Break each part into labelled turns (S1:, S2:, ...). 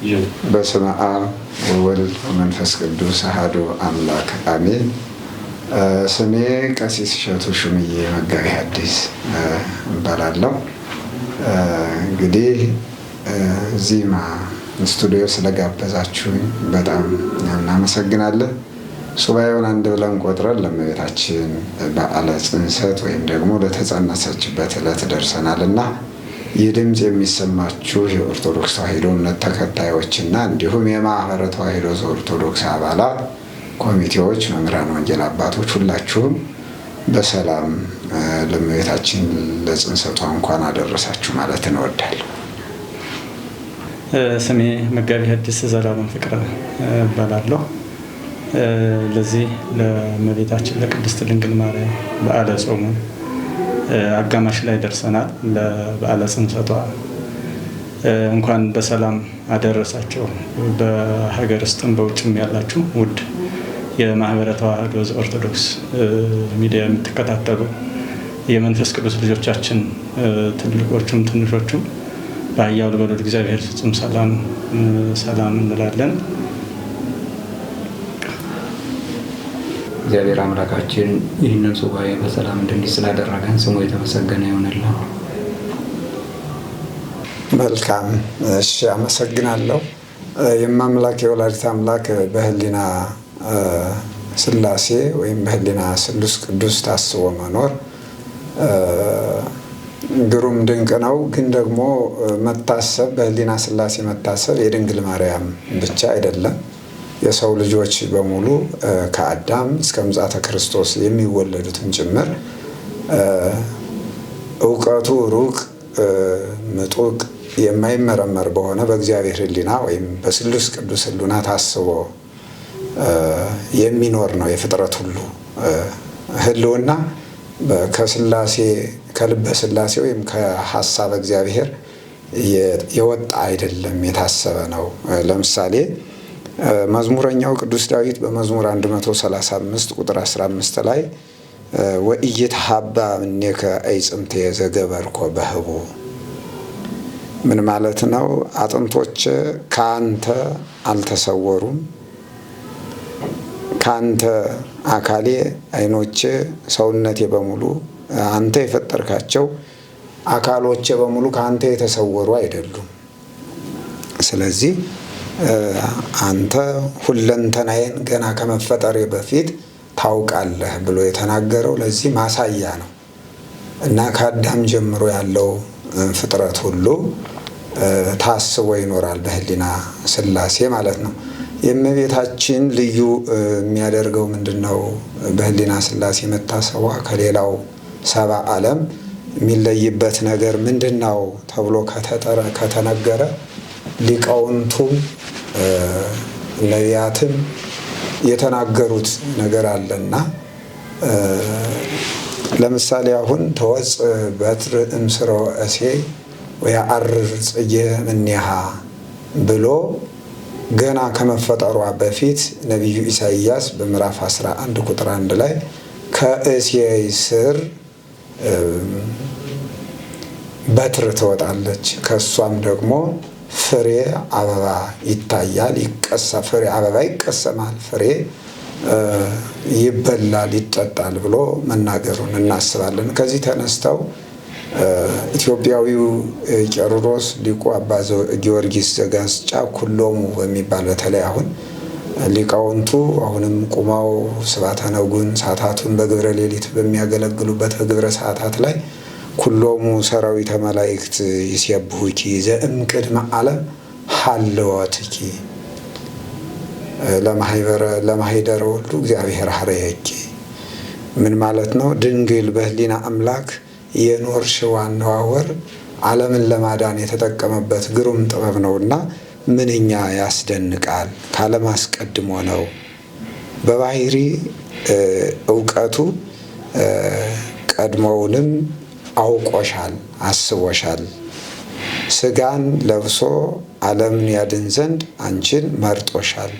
S1: በስመ አብ ወወልድ ወመንፈስ ቅዱስ አሐዱ አምላክ አሜን። ስሜ ቀሲስ እሸቱ ሹምዬ መጋቤ ሐዲስ እባላለሁ። እንግዲህ እዚህ ስቱዲዮ ስለጋበዛችሁኝ በጣም እናመሰግናለን። ሱባኤውን አንድ ብለን ቆጥረን ለእመቤታችን በዓለ ጽንሰት ወይም ደግሞ ለተጸነሰችበት ዕለት ደርሰናልና ይህ ድምፅ የሚሰማችሁ የኦርቶዶክስ ተዋሕዶ እምነት ተከታዮችና እንዲሁም የማኅበረ ተዋሕዶ ዘኦርቶዶክስ አባላት፣ ኮሚቴዎች፣ መምህራን ወንጌል አባቶች ሁላችሁም በሰላም ለእመቤታችን ለጽንሰቷ እንኳን አደረሳችሁ ማለት እንወዳለን።
S2: ስሜ መጋቤ ሐዲስ ዘላለም ፍቅረ እባላለሁ። ለዚህ ለእመቤታችን ለቅድስት ድንግል ማርያም በዓለ ጾሙ አጋማሽ ላይ ደርሰናል። ለበዓለ ጽንሰቷ እንኳን በሰላም አደረሳቸው። በሀገር ውስጥም በውጭም ያላችሁ ውድ የማኅበረ ተዋሕዶ ዘኦርቶዶክስ ሚዲያ የምትከታተሉ የመንፈስ ቅዱስ ልጆቻችን ትልቆቹም ትንሾቹም በኃያሉ በልዑል እግዚአብሔር ፍጹም ሰላም እንላለን።
S3: እግዚአብሔር አምላካችን ይህንን ሱባኤ በሰላም እንድንይዝ ስላደረገን ስሙ የተመሰገነ ይሆንልን።
S1: መልካም፣ እሺ፣ አመሰግናለሁ። የማምላክ የወላዲተ አምላክ በህሊና ሥላሴ ወይም በህሊና ስሉስ ቅዱስ ታስቦ መኖር ግሩም ድንቅ ነው። ግን ደግሞ መታሰብ በህሊና ሥላሴ መታሰብ የድንግል ማርያም ብቻ አይደለም። የሰው ልጆች በሙሉ ከአዳም እስከ ምጽአተ ክርስቶስ የሚወለዱትን ጭምር እውቀቱ ሩቅ ምጡቅ የማይመረመር በሆነ በእግዚአብሔር ህሊና ወይም በስሉስ ቅዱስ ህሉና ታስቦ የሚኖር ነው። የፍጥረት ሁሉ ህልውና ከስላሴ ከልበ ስላሴ ወይም ከሀሳብ እግዚአብሔር የወጣ አይደለም፣ የታሰበ ነው። ለምሳሌ መዝሙረኛው ቅዱስ ዳዊት በመዝሙር 135 ቁጥር 15 ላይ ወኢይትሃባ እምኔከ አዕጽምቴ ዘገበርኮ በህቡ፣ ምን ማለት ነው? አጥንቶች ከአንተ አልተሰወሩም፣ ከአንተ አካሌ፣ ዓይኖቼ፣ ሰውነቴ በሙሉ አንተ የፈጠርካቸው አካሎቼ በሙሉ ከአንተ የተሰወሩ አይደሉም። ስለዚህ አንተ ሁለንተናዬን ገና ከመፈጠሬ በፊት ታውቃለህ ብሎ የተናገረው ለዚህ ማሳያ ነው እና ከአዳም ጀምሮ ያለው ፍጥረት ሁሉ ታስቦ ይኖራል በህሊና ሥላሴ ማለት ነው። የእመቤታችን ልዩ የሚያደርገው ምንድን ነው? በህሊና ሥላሴ መታሰቧ ከሌላው ሰብአ ዓለም የሚለይበት ነገር ምንድን ነው ተብሎ ከተነገረ ሊቃውንቱም ነቢያትም የተናገሩት ነገር አለና ለምሳሌ አሁን ተወጽእ በትር እምስሮ እሴይ ወየዐርር ጽጌ እምኔሃ ብሎ ገና ከመፈጠሯ በፊት ነቢዩ ኢሳይያስ በምዕራፍ 11 ቁጥር 1 ላይ ከእሴይ ስር በትር ትወጣለች፣ ከእሷም ደግሞ ፍሬ አበባ ይታያል፣ ፍሬ አበባ ይቀሰማል፣ ፍሬ ይበላል፣ ይጠጣል ብሎ መናገሩን እናስባለን። ከዚህ ተነስተው ኢትዮጵያዊው ቄርሎስ ሊቁ አባ ጊዮርጊስ ዘጋስጫ ኩሎሙ በሚባል በተለይ አሁን ሊቃውንቱ አሁንም ቁመው ስብሐተ ነጉን ሰዓታቱን በግብረ ሌሊት በሚያገለግሉበት በግብረ ሰዓታት ላይ ኩሎሙ ሰራዊተ መላእክት ይሴብሑኪ ዘእምቅድመ ዓለም ሀልወትኪ ለማኅደረ ወልዱ እግዚአብሔር ኀረየኪ። ምን ማለት ነው? ድንግል በህሊና አምላክ የኖርሽው አነዋወር ዓለምን ለማዳን የተጠቀመበት ግሩም ጥበብ ነውና ምንኛ ያስደንቃል። ከዓለም አስቀድሞ ነው። በባህሪ እውቀቱ ቀድሞውንም አውቆሻል፣ አስቦሻል። ስጋን ለብሶ ዓለምን ያድን ዘንድ አንቺን መርጦሻል።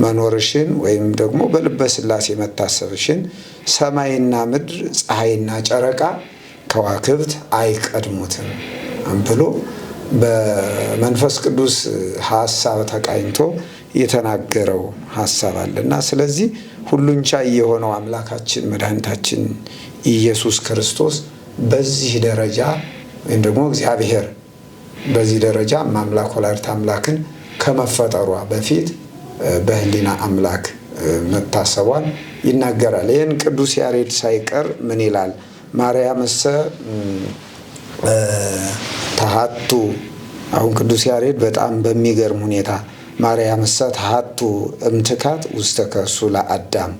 S1: መኖርሽን ወይም ደግሞ በልበ ሥላሴ መታሰብሽን ሰማይና ምድር ፀሐይና ጨረቃ ከዋክብት አይቀድሙትም ብሎ በመንፈስ ቅዱስ ሐሳብ ተቃኝቶ የተናገረው ሐሳብ አለና ስለዚህ ሁሉን ቻይ የሆነው አምላካችን መድኃኒታችን ኢየሱስ ክርስቶስ በዚህ ደረጃ ወይም ደግሞ እግዚአብሔር በዚህ ደረጃ አምላክ ወላዲተ አምላክን ከመፈጠሯ በፊት በህሊና አምላክ መታሰቧን ይናገራል። ይህን ቅዱስ ያሬድ ሳይቀር ምን ይላል? ማርያምሰ ተሃቱ። አሁን ቅዱስ ያሬድ በጣም በሚገርም ሁኔታ ማርያምሰ ተሃቱ እምትካት ውስተ ከርሱ ለአዳም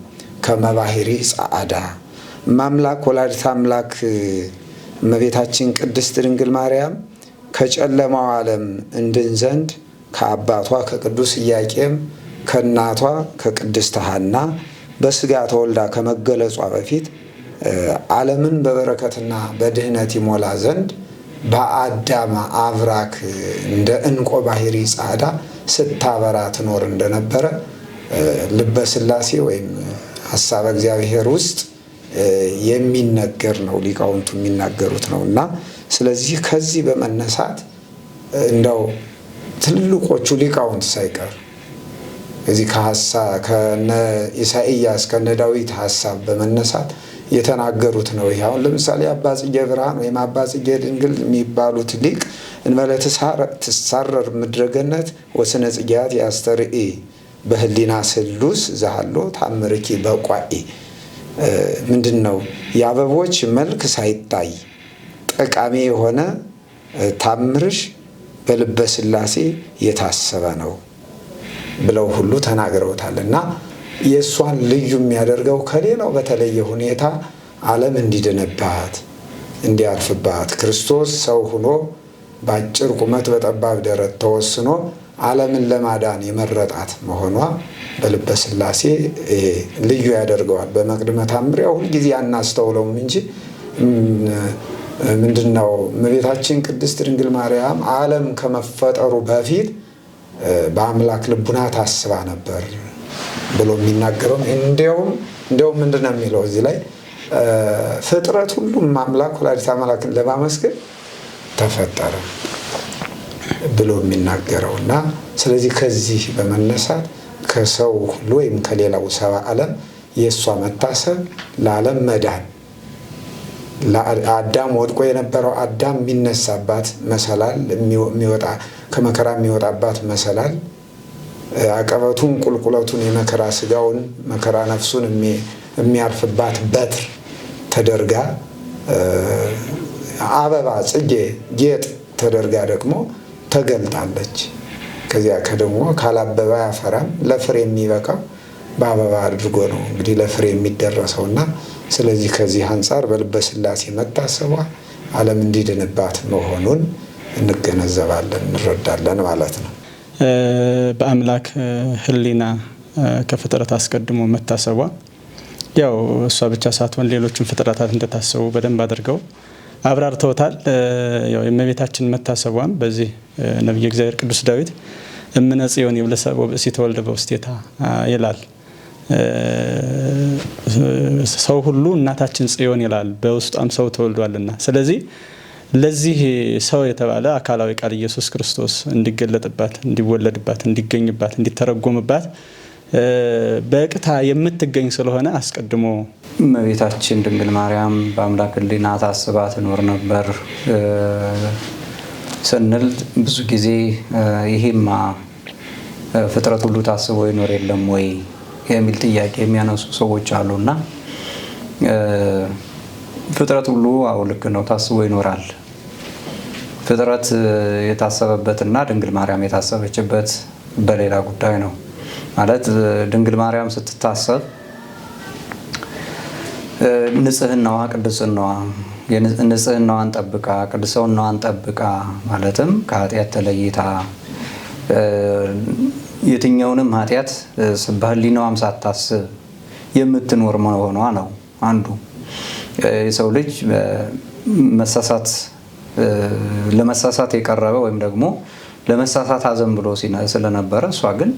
S1: ከመባህሪ ጸዓዳ። ማምላክ ወላዲተ አምላክ እመቤታችን ቅድስት ድንግል ማርያም ከጨለማው ዓለም እንድን ዘንድ ከአባቷ ከቅዱስ ኢያቄም ከእናቷ ከቅድስት ሐና በስጋ ተወልዳ ከመገለጿ በፊት ዓለምን በበረከትና በድህነት ይሞላ ዘንድ በአዳም አብራክ እንደ እንቆ ባህሪ ጻዕዳ ስታበራ ትኖር እንደነበረ ልበ ሥላሴ ወይም ሐሳበ እግዚአብሔር ውስጥ የሚነገር ነው። ሊቃውንቱ የሚናገሩት ነው እና ስለዚህ ከዚህ በመነሳት እንደው ትልቆቹ ሊቃውንት ሳይቀር እዚህ ከነ ኢሳይያስ ከነ ዳዊት ሐሳብ በመነሳት የተናገሩት ነው። ይሄ አሁን ለምሳሌ አባ ጽጌ ብርሃን ወይም አባ ጽጌ ድንግል የሚባሉት ሊቅ እንበለ ትሳረር ምድረገነት ወስነ ጽጌያት ያስተርኢ በህሊና ስሉስ ዛሃሎ ታምርኪ በቋኢ። ምንድን ነው? የአበቦች መልክ ሳይታይ ጠቃሚ የሆነ ታምርሽ በልበ ሥላሴ የታሰበ ነው ብለው ሁሉ ተናግረውታል። እና የእሷን ልዩ የሚያደርገው ከሌላው በተለየ ሁኔታ ዓለም እንዲድንባት እንዲያርፍባት ክርስቶስ ሰው ሆኖ በአጭር ቁመት በጠባብ ደረት ተወስኖ ዓለምን ለማዳን የመረጣት መሆኗ በልበ ሥላሴ ልዩ ያደርገዋል። በመቅድመ ተአምር ያው ሁልጊዜ አናስተውለውም እንጂ ምንድነው እመቤታችን ቅድስት ድንግል ማርያም ዓለም ከመፈጠሩ በፊት በአምላክ ልቡና ታስባ ነበር ብሎ የሚናገረው እንዲያውም ምንድነው የሚለው እዚህ ላይ ፍጥረት ሁሉም አምላክ ወላዲተ አምላክን ለማመስገን ተፈጠረ ብሎ የሚናገረው እና ስለዚህ ከዚህ በመነሳት ከሰው ሁሉ ወይም ከሌላው ሰባ ዓለም የእሷ መታሰብ ለዓለም መዳን ለአዳም ወድቆ የነበረው አዳም የሚነሳባት መሰላል የሚወጣ ከመከራ የሚወጣባት መሰላል አቀበቱን ቁልቁለቱን የመከራ ስጋውን መከራ ነፍሱን የሚያርፍባት በትር ተደርጋ አበባ ጽጌ ጌጥ ተደርጋ ደግሞ ተገልጣለች። ከዚያ ከደግሞ ካላበባ ያፈራም ለፍሬ የሚበቃው በአበባ አድርጎ ነው እንግዲህ ለፍሬ የሚደረሰውና ስለዚህ ከዚህ አንጻር በልበ ሥላሴ መታሰቧ ዓለም እንዲድንባት መሆኑን እንገነዘባለን እንረዳለን ማለት ነው።
S2: በአምላክ ሕሊና ከፍጥረት አስቀድሞ መታሰቧ ያው እሷ ብቻ ሳትሆን ሌሎችም ፍጥረታት እንደታሰቡ በደንብ አድርገው አብራርተውታል። ያው የእመቤታችን መታሰቧም በዚህ ነቢየ እግዚአብሔር ቅዱስ ዳዊት እምነ ጽዮን ይብለሰብ ወብእሲተ ተወልደ በውስቴታ ይላል። ሰው ሁሉ እናታችን ጽዮን ይላል፣ በውስጧም ሰው ተወልዷልና። ስለዚህ ለዚህ ሰው የተባለ አካላዊ ቃል ኢየሱስ ክርስቶስ እንዲገለጥባት፣ እንዲወለድባት፣ እንዲገኝባት፣ እንዲተረጎምባት በቅታ የምትገኝ ስለሆነ አስቀድሞ
S3: እመቤታችን ድንግል ማርያም በአምላክ ሕሊና ታስባ ትኖር ነበር ስንል ብዙ ጊዜ ይሄማ ፍጥረት ሁሉ ታስቦ ይኖር የለም ወይ የሚል ጥያቄ የሚያነሱ ሰዎች አሉና ፍጥረት ሁሉ አዎ ልክ ነው፣ ታስቦ ይኖራል። ፍጥረት የታሰበበትና ድንግል ማርያም የታሰበችበት በሌላ ጉዳይ ነው። ማለት ድንግል ማርያም ስትታሰብ ንጽህናዋ ቅድስናዋ ንጽህናዋን ጠብቃ ቅድስናዋን ጠብቃ ማለትም ከኃጢአት ተለይታ የትኛውንም ኃጢአት በሕሊናዋም ሳታስብ የምትኖር መሆኗ ነው አንዱ። የሰው ልጅ መሳሳት ለመሳሳት የቀረበ ወይም ደግሞ ለመሳሳት አዘን ብሎ ስለነበረ እሷ ግን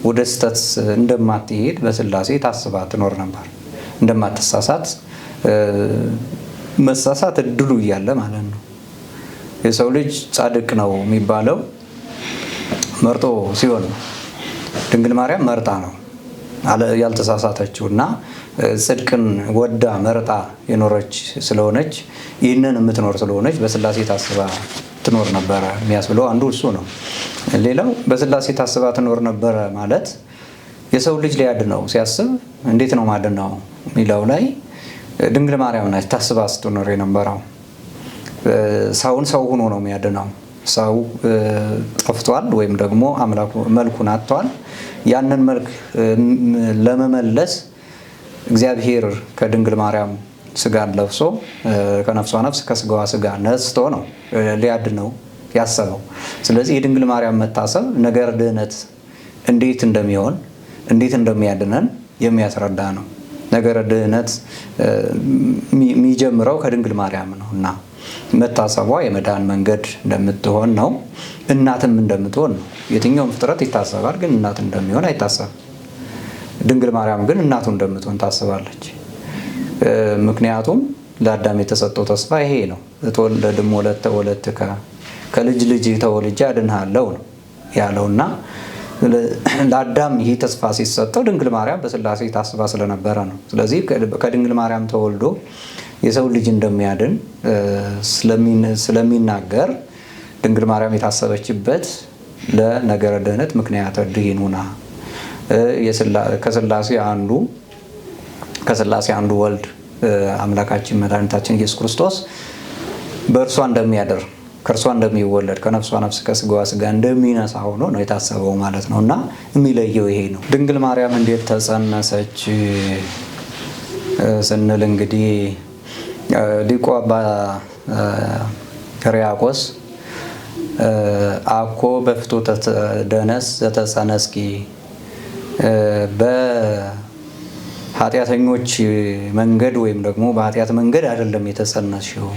S3: ወደ ስህተት እንደማትሄድ በሥላሴ ታስባ ትኖር ነበር። እንደማትሳሳት መሳሳት እድሉ እያለ ማለት ነው። የሰው ልጅ ጻድቅ ነው የሚባለው መርጦ ሲሆን ነው። ድንግል ማርያም መርጣ ነው ያልተሳሳተችው እና ጽድቅን ወዳ መርጣ የኖረች ስለሆነች ይህንን የምትኖር ስለሆነች በስላሴ ታስባ ትኖር ነበረ የሚያስብለው አንዱ እሱ ነው። ሌላው በስላሴ ታስባ ትኖር ነበረ ማለት የሰው ልጅ ሊያድነው ሲያስብ እንዴት ነው ማድነው የሚለው ላይ ድንግል ማርያም ናች ታስባ ስትኖር የነበረው። ሰውን ሰው ሆኖ ነው የሚያድነው። ሰው ጠፍቷል ወይም ደግሞ አምላኩ መልኩን አጥቷል። ያንን መልክ ለመመለስ እግዚአብሔር ከድንግል ማርያም ስጋን ለብሶ ከነፍሷ ነፍስ ከስጋዋ ስጋ ነስቶ ነው ሊያድነው ያሰበው። ስለዚህ የድንግል ማርያም መታሰብ ነገር ድህነት እንዴት እንደሚሆን እንዴት እንደሚያድነን የሚያስረዳ ነው። ነገር ድህነት የሚጀምረው ከድንግል ማርያም ነው እና መታሰቧ የመዳን መንገድ እንደምትሆን ነው። እናትም እንደምትሆን ነው። የትኛውም ፍጥረት ይታሰባል፣ ግን እናት እንደሚሆን አይታሰብም። ድንግል ማርያም ግን እናቱ እንደምትሆን ታስባለች። ምክንያቱም ለአዳም የተሰጠው ተስፋ ይሄ ነው። እትወለድም ወለተ ወለትከ ከልጅ ልጅ ተወልጄ አድንሃለሁ ነው ያለውና ለአዳም ይህ ተስፋ ሲሰጠው ድንግል ማርያም በስላሴ ታስባ ስለነበረ ነው። ስለዚህ ከድንግል ማርያም ተወልዶ የሰው ልጅ እንደሚያድን ስለሚናገር ድንግል ማርያም የታሰበችበት ለነገረ ድህነት ምክንያት ድኂን ሆና ከስላሴ አንዱ ወልድ አምላካችን መድኃኒታችን ኢየሱስ ክርስቶስ በእርሷ እንደሚያድር ከእርሷ እንደሚወለድ ከነፍሷ ነፍስ ከስጋዋ ስጋ እንደሚነሳ ሆኖ ነው የታሰበው ማለት ነው እና የሚለየው ይሄ ነው። ድንግል ማርያም እንዴት ተጸነሰች ስንል እንግዲህ ሊቁ አባ ሕርያቆስ አኮ በፍትወተ ደነስ ዘተጸነስኪ በኃጢአተኞች መንገድ ወይም ደግሞ በኃጢአት መንገድ አይደለም የተጸነስሽው።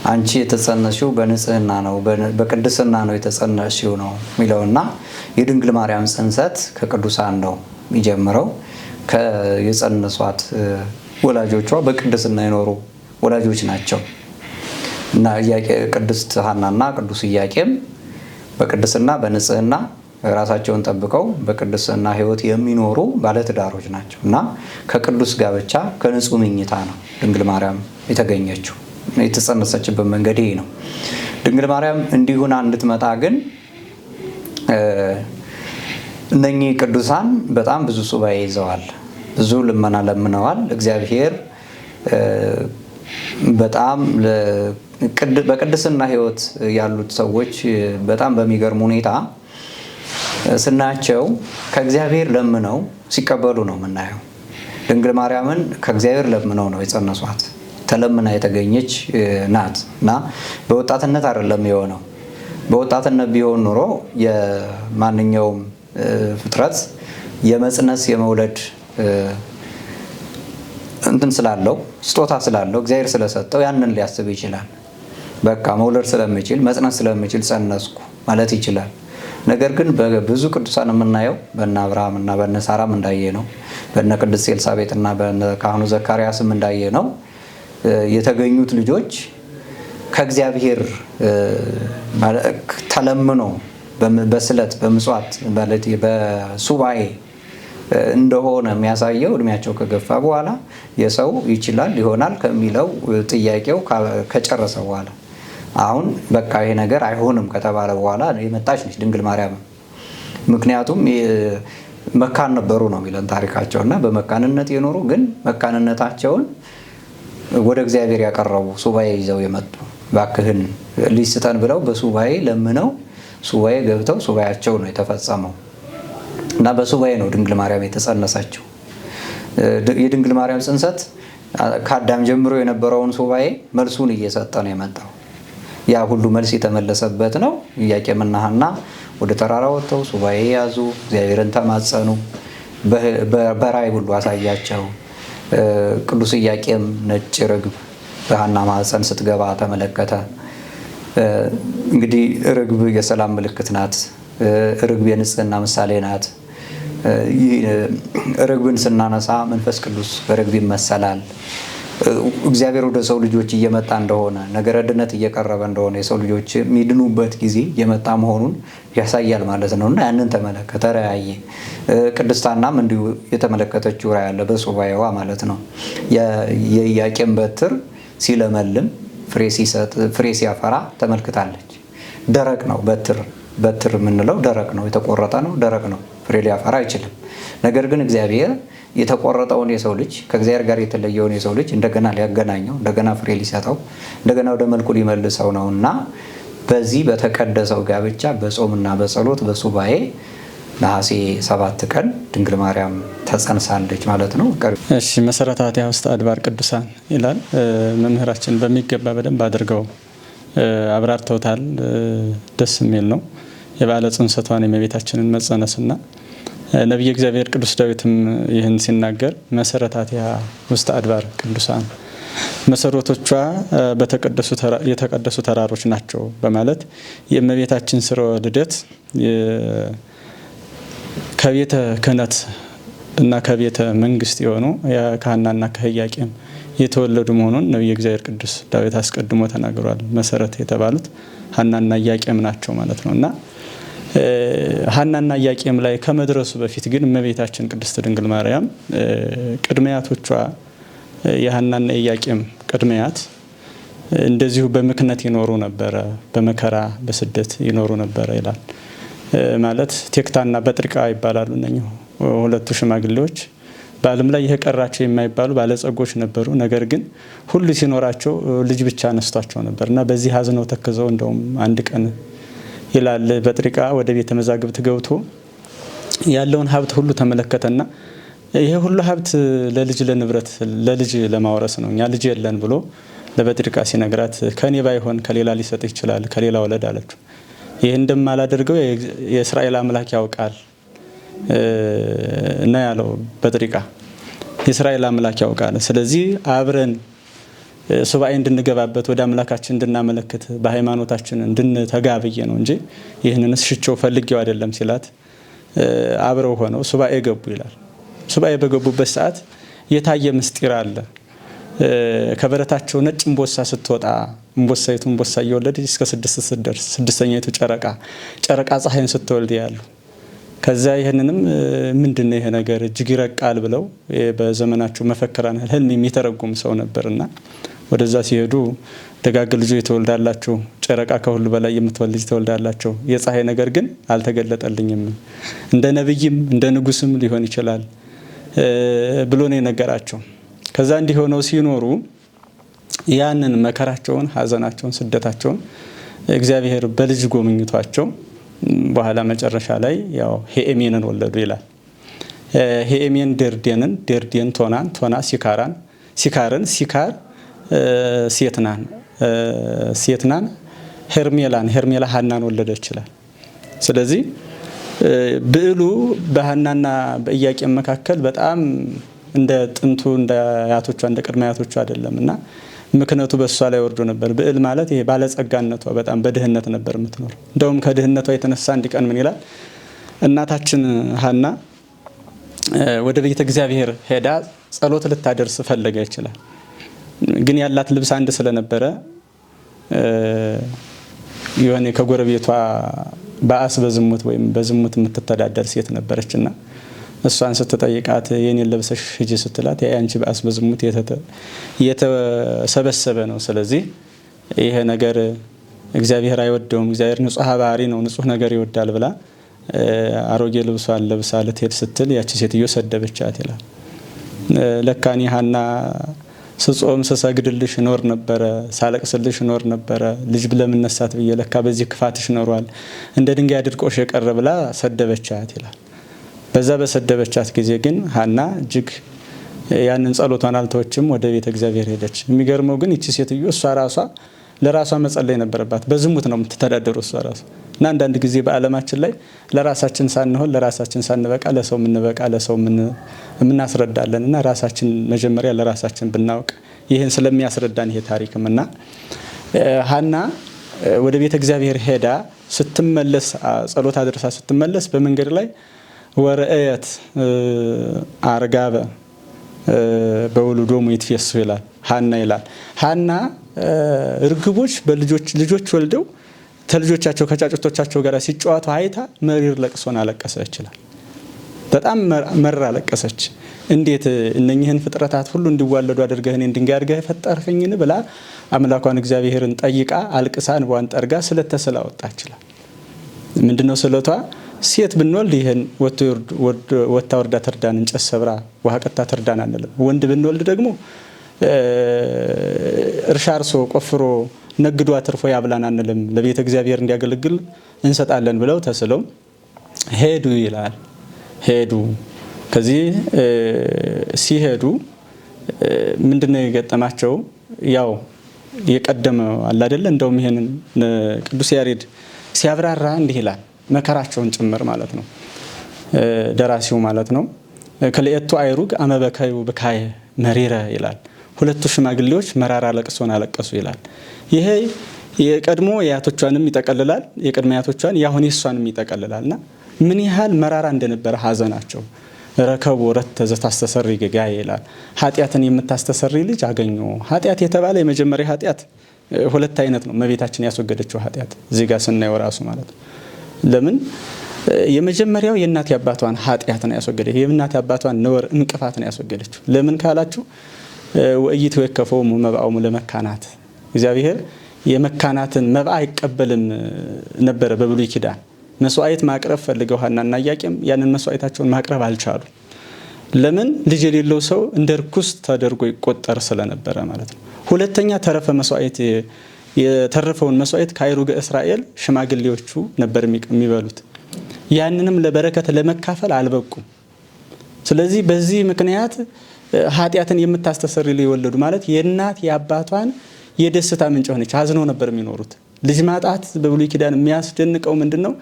S3: አንቺ የተጸነስሽው በንጽህና ነው፣ በቅድስና ነው የተጸነስሽው ነው የሚለውና የድንግል ማርያም ጽንሰት ከቅዱሳን ነው የሚጀምረው። የጸነሷት ወላጆቿ በቅድስና የኖሩ ወላጆች ናቸው እና ቅድስት ሐናና ቅዱስ ኢያቄም በቅድስና በንጽህና ራሳቸውን ጠብቀው በቅድስና ሕይወት የሚኖሩ ባለትዳሮች ናቸው እና ከቅዱስ ጋብቻ ከንጹህ ምኝታ ነው ድንግል ማርያም የተገኘችው። የተጸነሰችበት መንገድ ይሄ ነው። ድንግል ማርያም እንዲሁና እንድትመጣ ግን እነኚህ ቅዱሳን በጣም ብዙ ሱባኤ ይዘዋል፣ ብዙ ልመና ለምነዋል። እግዚአብሔር በጣም በቅድስና ሕይወት ያሉት ሰዎች በጣም በሚገርም ሁኔታ ስናያቸው ከእግዚአብሔር ለምነው ሲቀበሉ ነው የምናየው። ድንግል ማርያምን ከእግዚአብሔር ለምነው ነው የጸነሷት። ተለምና የተገኘች ናት እና በወጣትነት አይደለም የሆነው። በወጣትነት ቢሆን ኑሮ የማንኛውም ፍጥረት የመጽነስ የመውለድ እንትን ስላለው ስጦታ ስላለው እግዚአብሔር ስለሰጠው ያንን ሊያስብ ይችላል። በቃ መውለድ ስለምችል መጽነስ ስለምችል ጸነስኩ ማለት ይችላል። ነገር ግን በብዙ ቅዱሳን የምናየው በእነ አብርሃም እና በእነ ሳራም እንዳየ ነው፣ በእነ ቅድስት ኤልሳቤጥ እና በእነ ካህኑ ዘካርያስም እንዳየ ነው የተገኙት ልጆች ከእግዚአብሔር ተለምኖ በስለት በምጽዋት ማለት በሱባኤ እንደሆነ የሚያሳየው እድሜያቸው ከገፋ በኋላ የሰው ይችላል ይሆናል ከሚለው ጥያቄው ከጨረሰ በኋላ አሁን በቃ ይሄ ነገር አይሆንም ከተባለ በኋላ የመጣች ነች ድንግል ማርያም። ምክንያቱም መካን ነበሩ ነው የሚለን ታሪካቸው እና በመካንነት የኖሩ ግን መካንነታቸውን ወደ እግዚአብሔር ያቀረቡ ሱባኤ ይዘው የመጡ ባክህን ልጅ ስጠን ብለው በሱባኤ ለምነው ሱባኤ ገብተው ሱባኤያቸው ነው የተፈጸመው እና በሱባኤ ነው ድንግል ማርያም የተጸነሰችው። የድንግል ማርያም ጽንሰት ከአዳም ጀምሮ የነበረውን ሱባኤ መልሱን እየሰጠ ነው የመጣው። ያ ሁሉ መልስ የተመለሰበት ነው። ኢያቄምና ሐና ወደ ተራራ ወጥተው ሱባኤ ያዙ፣ እግዚአብሔርን ተማጸኑ፣ በራእይ ሁሉ አሳያቸው። ቅዱስ ኢያቄም ነጭ ርግብ በሐና ማህፀን ስትገባ ተመለከተ። እንግዲህ ርግብ የሰላም ምልክት ናት። ርግብ የንጽህና ምሳሌ ናት። ርግብን ስናነሳ መንፈስ ቅዱስ በርግብ ይመሰላል። እግዚአብሔር ወደ ሰው ልጆች እየመጣ እንደሆነ ነገረ ድነት እየቀረበ እንደሆነ የሰው ልጆች የሚድኑበት ጊዜ እየመጣ መሆኑን ያሳያል ማለት ነው እና ያንን ተመለከተ፣ ተለያየ። ቅድስት ሐናም እንዲሁ የተመለከተችው ራእይ አለ በሱባኤዋ ማለት ነው። የኢያቄም በትር ሲለመልም ፍሬ ሲያፈራ ተመልክታለች። ደረቅ ነው በትር የምንለው ደረቅ ነው፣ የተቆረጠ ነው፣ ደረቅ ነው፣ ፍሬ ሊያፈራ አይችልም። ነገር ግን እግዚአብሔር የተቆረጠውን የሰው ልጅ ከእግዚአብሔር ጋር የተለየውን የሰው ልጅ እንደገና ሊያገናኘው፣ እንደገና ፍሬ ሊሰጠው፣ እንደገና ወደ መልኩ ሊመልሰው ነው እና በዚህ በተቀደሰው ጋብቻ በጾምና በጸሎት በሱባኤ ነሐሴ 7 ቀን ድንግል ማርያም ተጸንሳለች ማለት ነው።
S2: እሺ መሰረታቲሃ ውስተ አድባር ቅዱሳን ይላል። መምህራችን በሚገባ በደንብ አድርገው አብራርተውታል። ደስ የሚል ነው። የበዓለ ጽንሰቷን የእመቤታችንን መጸነስና ነቢየ እግዚአብሔር ቅዱስ ዳዊትም ይህን ሲናገር መሰረታቲሃ ውስተ አድባር ቅዱሳን መሰረቶቿ የተቀደሱ ተራሮች ናቸው በማለት የእመቤታችን ስርወ ልደት ከቤተ ክህነት እና ከቤተ መንግስት የሆኑ ከሐናና ከኢያቄም የተወለዱ መሆኑን ነቢየ እግዚአብሔር ቅዱስ ዳዊት አስቀድሞ ተናግሯል። መሰረት የተባሉት ሐናና ኢያቄም ናቸው ማለት ነው እና ሐናና ኢያቄም ላይ ከመድረሱ በፊት ግን እመቤታችን ቅድስት ድንግል ማርያም ቅድሚያቶቿ የሐናና ኢያቄም ቅድሚያት እንደዚሁ በምክነት ይኖሩ ነበረ፣ በመከራ በስደት ይኖሩ ነበረ ይላል። ማለት ቴክታና በጥሪቃ ይባላሉ። እነኚህ ሁለቱ ሽማግሌዎች በዓለም ላይ የቀራቸው የማይባሉ ባለጸጎች ነበሩ። ነገር ግን ሁሉ ሲኖራቸው ልጅ ብቻ አነስቷቸው ነበር እና በዚህ አዝነው ተክዘው እንደውም አንድ ቀን ይላል በጥሪቃ ወደ ቤተ መዛግብት ገብቶ ያለውን ሀብት ሁሉ ተመለከተና ይሄ ሁሉ ሀብት ለልጅ ለንብረት ለልጅ ለማውረስ ነው፣ እኛ ልጅ የለን ብሎ ለበጥሪቃ ሲነግራት ከኔ ባይሆን ከሌላ ሊሰጥ ይችላል፣ ከሌላ ወለድ አለችው። ይህ እንደማላደርገው የእስራኤል አምላክ ያውቃል እና ያለው በጥሪቃ የእስራኤል አምላክ ያውቃል። ስለዚህ አብረን ሱባኤ እንድንገባበት ወደ አምላካችን እንድናመለክት በሃይማኖታችን እንድንተጋ ብዬ ነው እንጂ ይህንንስ ሽቸው ፈልጌው አይደለም ሲላት አብረው ሆነው ሱባኤ ገቡ ይላል። ሱባኤ በገቡበት ሰዓት የታየ ምስጢር አለ። ከበረታቸው ነጭ እምቦሳ ስትወጣ እምቦሳይቱ እምቦሳ እየወለደች እስከ 6 ስትደርስ ስድስተኛይቱ ጨረቃ ፀሐይን ስትወልድ ያሉ ከዛ ይህንንም ምንድነው ይሄ ነገር እጅግ ይረቃል ብለው በዘመናቸው መፈክራን ህልም የሚተረጉም ሰው ነበርና ወደዛ ሲሄዱ ደጋግ ልጆች ትወልዳላችሁ፣ ጨረቃ ከሁሉ በላይ የምትወልድ ትወልዳላችሁ፣ የፀሐይ ነገር ግን አልተገለጠልኝም፣ እንደ ነብይም እንደ ንጉስም ሊሆን ይችላል ብሎ ነው የነገራቸው። ከዛ እንዲህ ሆነው ሲኖሩ ያንን መከራቸውን፣ ሀዘናቸውን፣ ስደታቸውን እግዚአብሔር በልጅ ጎብኝቷቸው በኋላ መጨረሻ ላይ ያው ሄኤሜንን ወለዱ ይላል። ሄኤሜን ደርዴንን፣ ደርዴን ቶናን፣ ቶና ሲካራን፣ ሲካርን፣ ሲካር ሴትናን፣ ሴትናን ሄርሜላን፣ ሄርሜላ ሐናን ወለደ ይችላል። ስለዚህ ብዕሉ በሐናና በኢያቄም መካከል በጣም እንደ ጥንቱ እንደ አያቶቿ እንደ ቅድመ አያቶቿ አይደለምና ምክንያቱ በእሷ ላይ ወርዶ ነበር። ብዕል ማለት ይሄ ባለጸጋነቷ በጣም በድህነት ነበር የምትኖር። እንደውም ከድህነቷ የተነሳ አንድ ቀን ምን ይላል እናታችን ሐና ወደ ቤተ እግዚአብሔር ሄዳ ጸሎት ልታደርስ ፈለገ ይችላል። ግን ያላት ልብስ አንድ ስለነበረ የሆነ ከጎረቤቷ በአስ በዝሙት ወይም በዝሙት የምትተዳደር ሴት ነበረችና እሷን ስትጠይቃት የኔን ለብሰሽ ሂጂ ስትላት ያንቺ በአስ በዝሙት የተሰበሰበ ነው፣ ስለዚህ ይሄ ነገር እግዚአብሔር አይወደውም፣ እግዚአብሔር ንጹህ ባህሪ ነው፣ ንጹህ ነገር ይወዳል ብላ አሮጌ ልብሷን ለብሳ ልትሄድ ስትል ያቺ ሴትዮ ሰደበቻት ይላል። ለካኒ ሐና ስጾም ስሰግድልሽ ኖር ነበረ፣ ሳለቅስልሽ ኖር ነበረ፣ ልጅ ብለምነሳት ብዬ ለካ በዚህ ክፋትሽ ኖሯል፣ እንደ ድንጋይ አድርቆሽ የቀረ ብላ ሰደበቻት ይላል። በዛ በሰደበቻት ጊዜ ግን ሐና እጅግ ያንን ጸሎቷን አልተወችም፣ ወደ ቤተ እግዚአብሔር ሄደች። የሚገርመው ግን ይቺ ሴትዮ እሷ ራሷ ለራሷ መጸለይ ነበረባት። በዝሙት ነው የምትተዳደረው እሷ ራሷ። እና አንዳንድ ጊዜ በዓለማችን ላይ ለራሳችን ሳንሆን ለራሳችን ሳንበቃ ለሰው የምንበቃ ለሰው የምናስረዳለን እና ራሳችን መጀመሪያ ለራሳችን ብናውቅ ይህን ስለሚያስረዳን ይሄ ታሪክም እና ሐና ወደ ቤተ እግዚአብሔር ሄዳ ስትመለስ ጸሎት አድርሳ ስትመለስ በመንገድ ላይ ወረአየት አርጋበ በውሉዶሙ ይትፈሱ ይላል። ሐና ይላል። ሐና እርግቦች ልጆች ወልደው ተልጆቻቸው ከጫጩቶቻቸው ጋር ሲጫወቱ አይታ መሪር ለቅሶን አለቀሰች ይላል። በጣም መራ አለቀሰች። እንዴት እነኚህን ፍጥረታት ሁሉ እንዲዋለዱ አድርገህ እኔን ድንጋይ አድርገህ ፈጠርከኝን ብላ አምላኳን እግዚአብሔርን ጠይቃ አልቅሳ እንባዋን ጠርጋ ስለት ተስላ ወጣች ይላል። ምንድነው ስለቷ? ሴት ብንወልድ ይሄን ወታ ወርዳ ተርዳን እንጨት ሰብራ ውሃ ቀታ ተርዳን አንልም። ወንድ ብንወልድ ደግሞ እርሻ አርሶ ቆፍሮ ነግዶ አትርፎ ያብላን አንልም። ለቤተ እግዚአብሔር እንዲያገለግል እንሰጣለን ብለው ተስለው ሄዱ ይላል። ሄዱ። ከዚህ ሲሄዱ ምንድነው የገጠማቸው? ያው የቀደመው አለ አይደለ? እንደውም ይሄንን ቅዱስ ያሬድ ሲያብራራ እንዲህ ይላል። መከራቸውን ጭምር ማለት ነው ደራሲው ማለት ነው። ከለየቱ አይሩግ አመበካዩ በካየ መሪረ ይላል። ሁለቱ ሽማግሌዎች መራራ ለቅሶን አለቀሱ ይላል። ይሄ የቀድሞ የአያቶቿንም ይጠቀልላል፣ የቀድሞ አያቶቿን ያሁን የሷንም ይጠቀልላልና ምን ያህል መራራ እንደነበረ ሐዘናቸው። ረከቡ ረተ ዘታስተሰሪ ገጋይ ይላል። ኃጢአትን የምታስተሰሪ ልጅ አገኙ። ኃጢአት የተባለ የመጀመሪያ ኃጢአት ሁለት አይነት ነው። እመቤታችን ያስወገደችው ኃጢአት እዚህ ጋር ስናየው ራሱ ማለት ነው። ለምን የመጀመሪያው የእናት አባቷን ኃጢአት ነው ያስወገደችው። የእናት አባቷን ነውር እንቅፋት ነው ያስወገደችው። ለምን ካላችሁ ወይት ወከፈው መባአሙ ለመካናት እግዚአብሔር የመካናትን መባ አይቀበልም ነበር በብሉይ ኪዳን። መስዋዕት ማቅረብ ፈልገው ሐናና ኢያቄም ያንን መስዋዕታቸውን ማቅረብ አልቻሉ። ለምን? ልጅ የሌለው ሰው እንደ ርኩስ ተደርጎ ይቆጠር ስለነበረ ማለት ነው። ሁለተኛ ተረፈ መስዋዕት የተረፈውን መስዋዕት ከአይሩገ እስራኤል ሽማግሌዎቹ ነበር የሚበሉት። ያንንም ለበረከት ለመካፈል አልበቁም። ስለዚህ በዚህ ምክንያት ኃጢአትን የምታስተሰርይ የወለዱ ማለት የእናት የአባቷን የደስታ ምንጭ ሆነች። አዝነው ነበር የሚኖሩት። ልጅ ማጣት በብሉይ ኪዳን የሚያስደንቀው ምንድነው?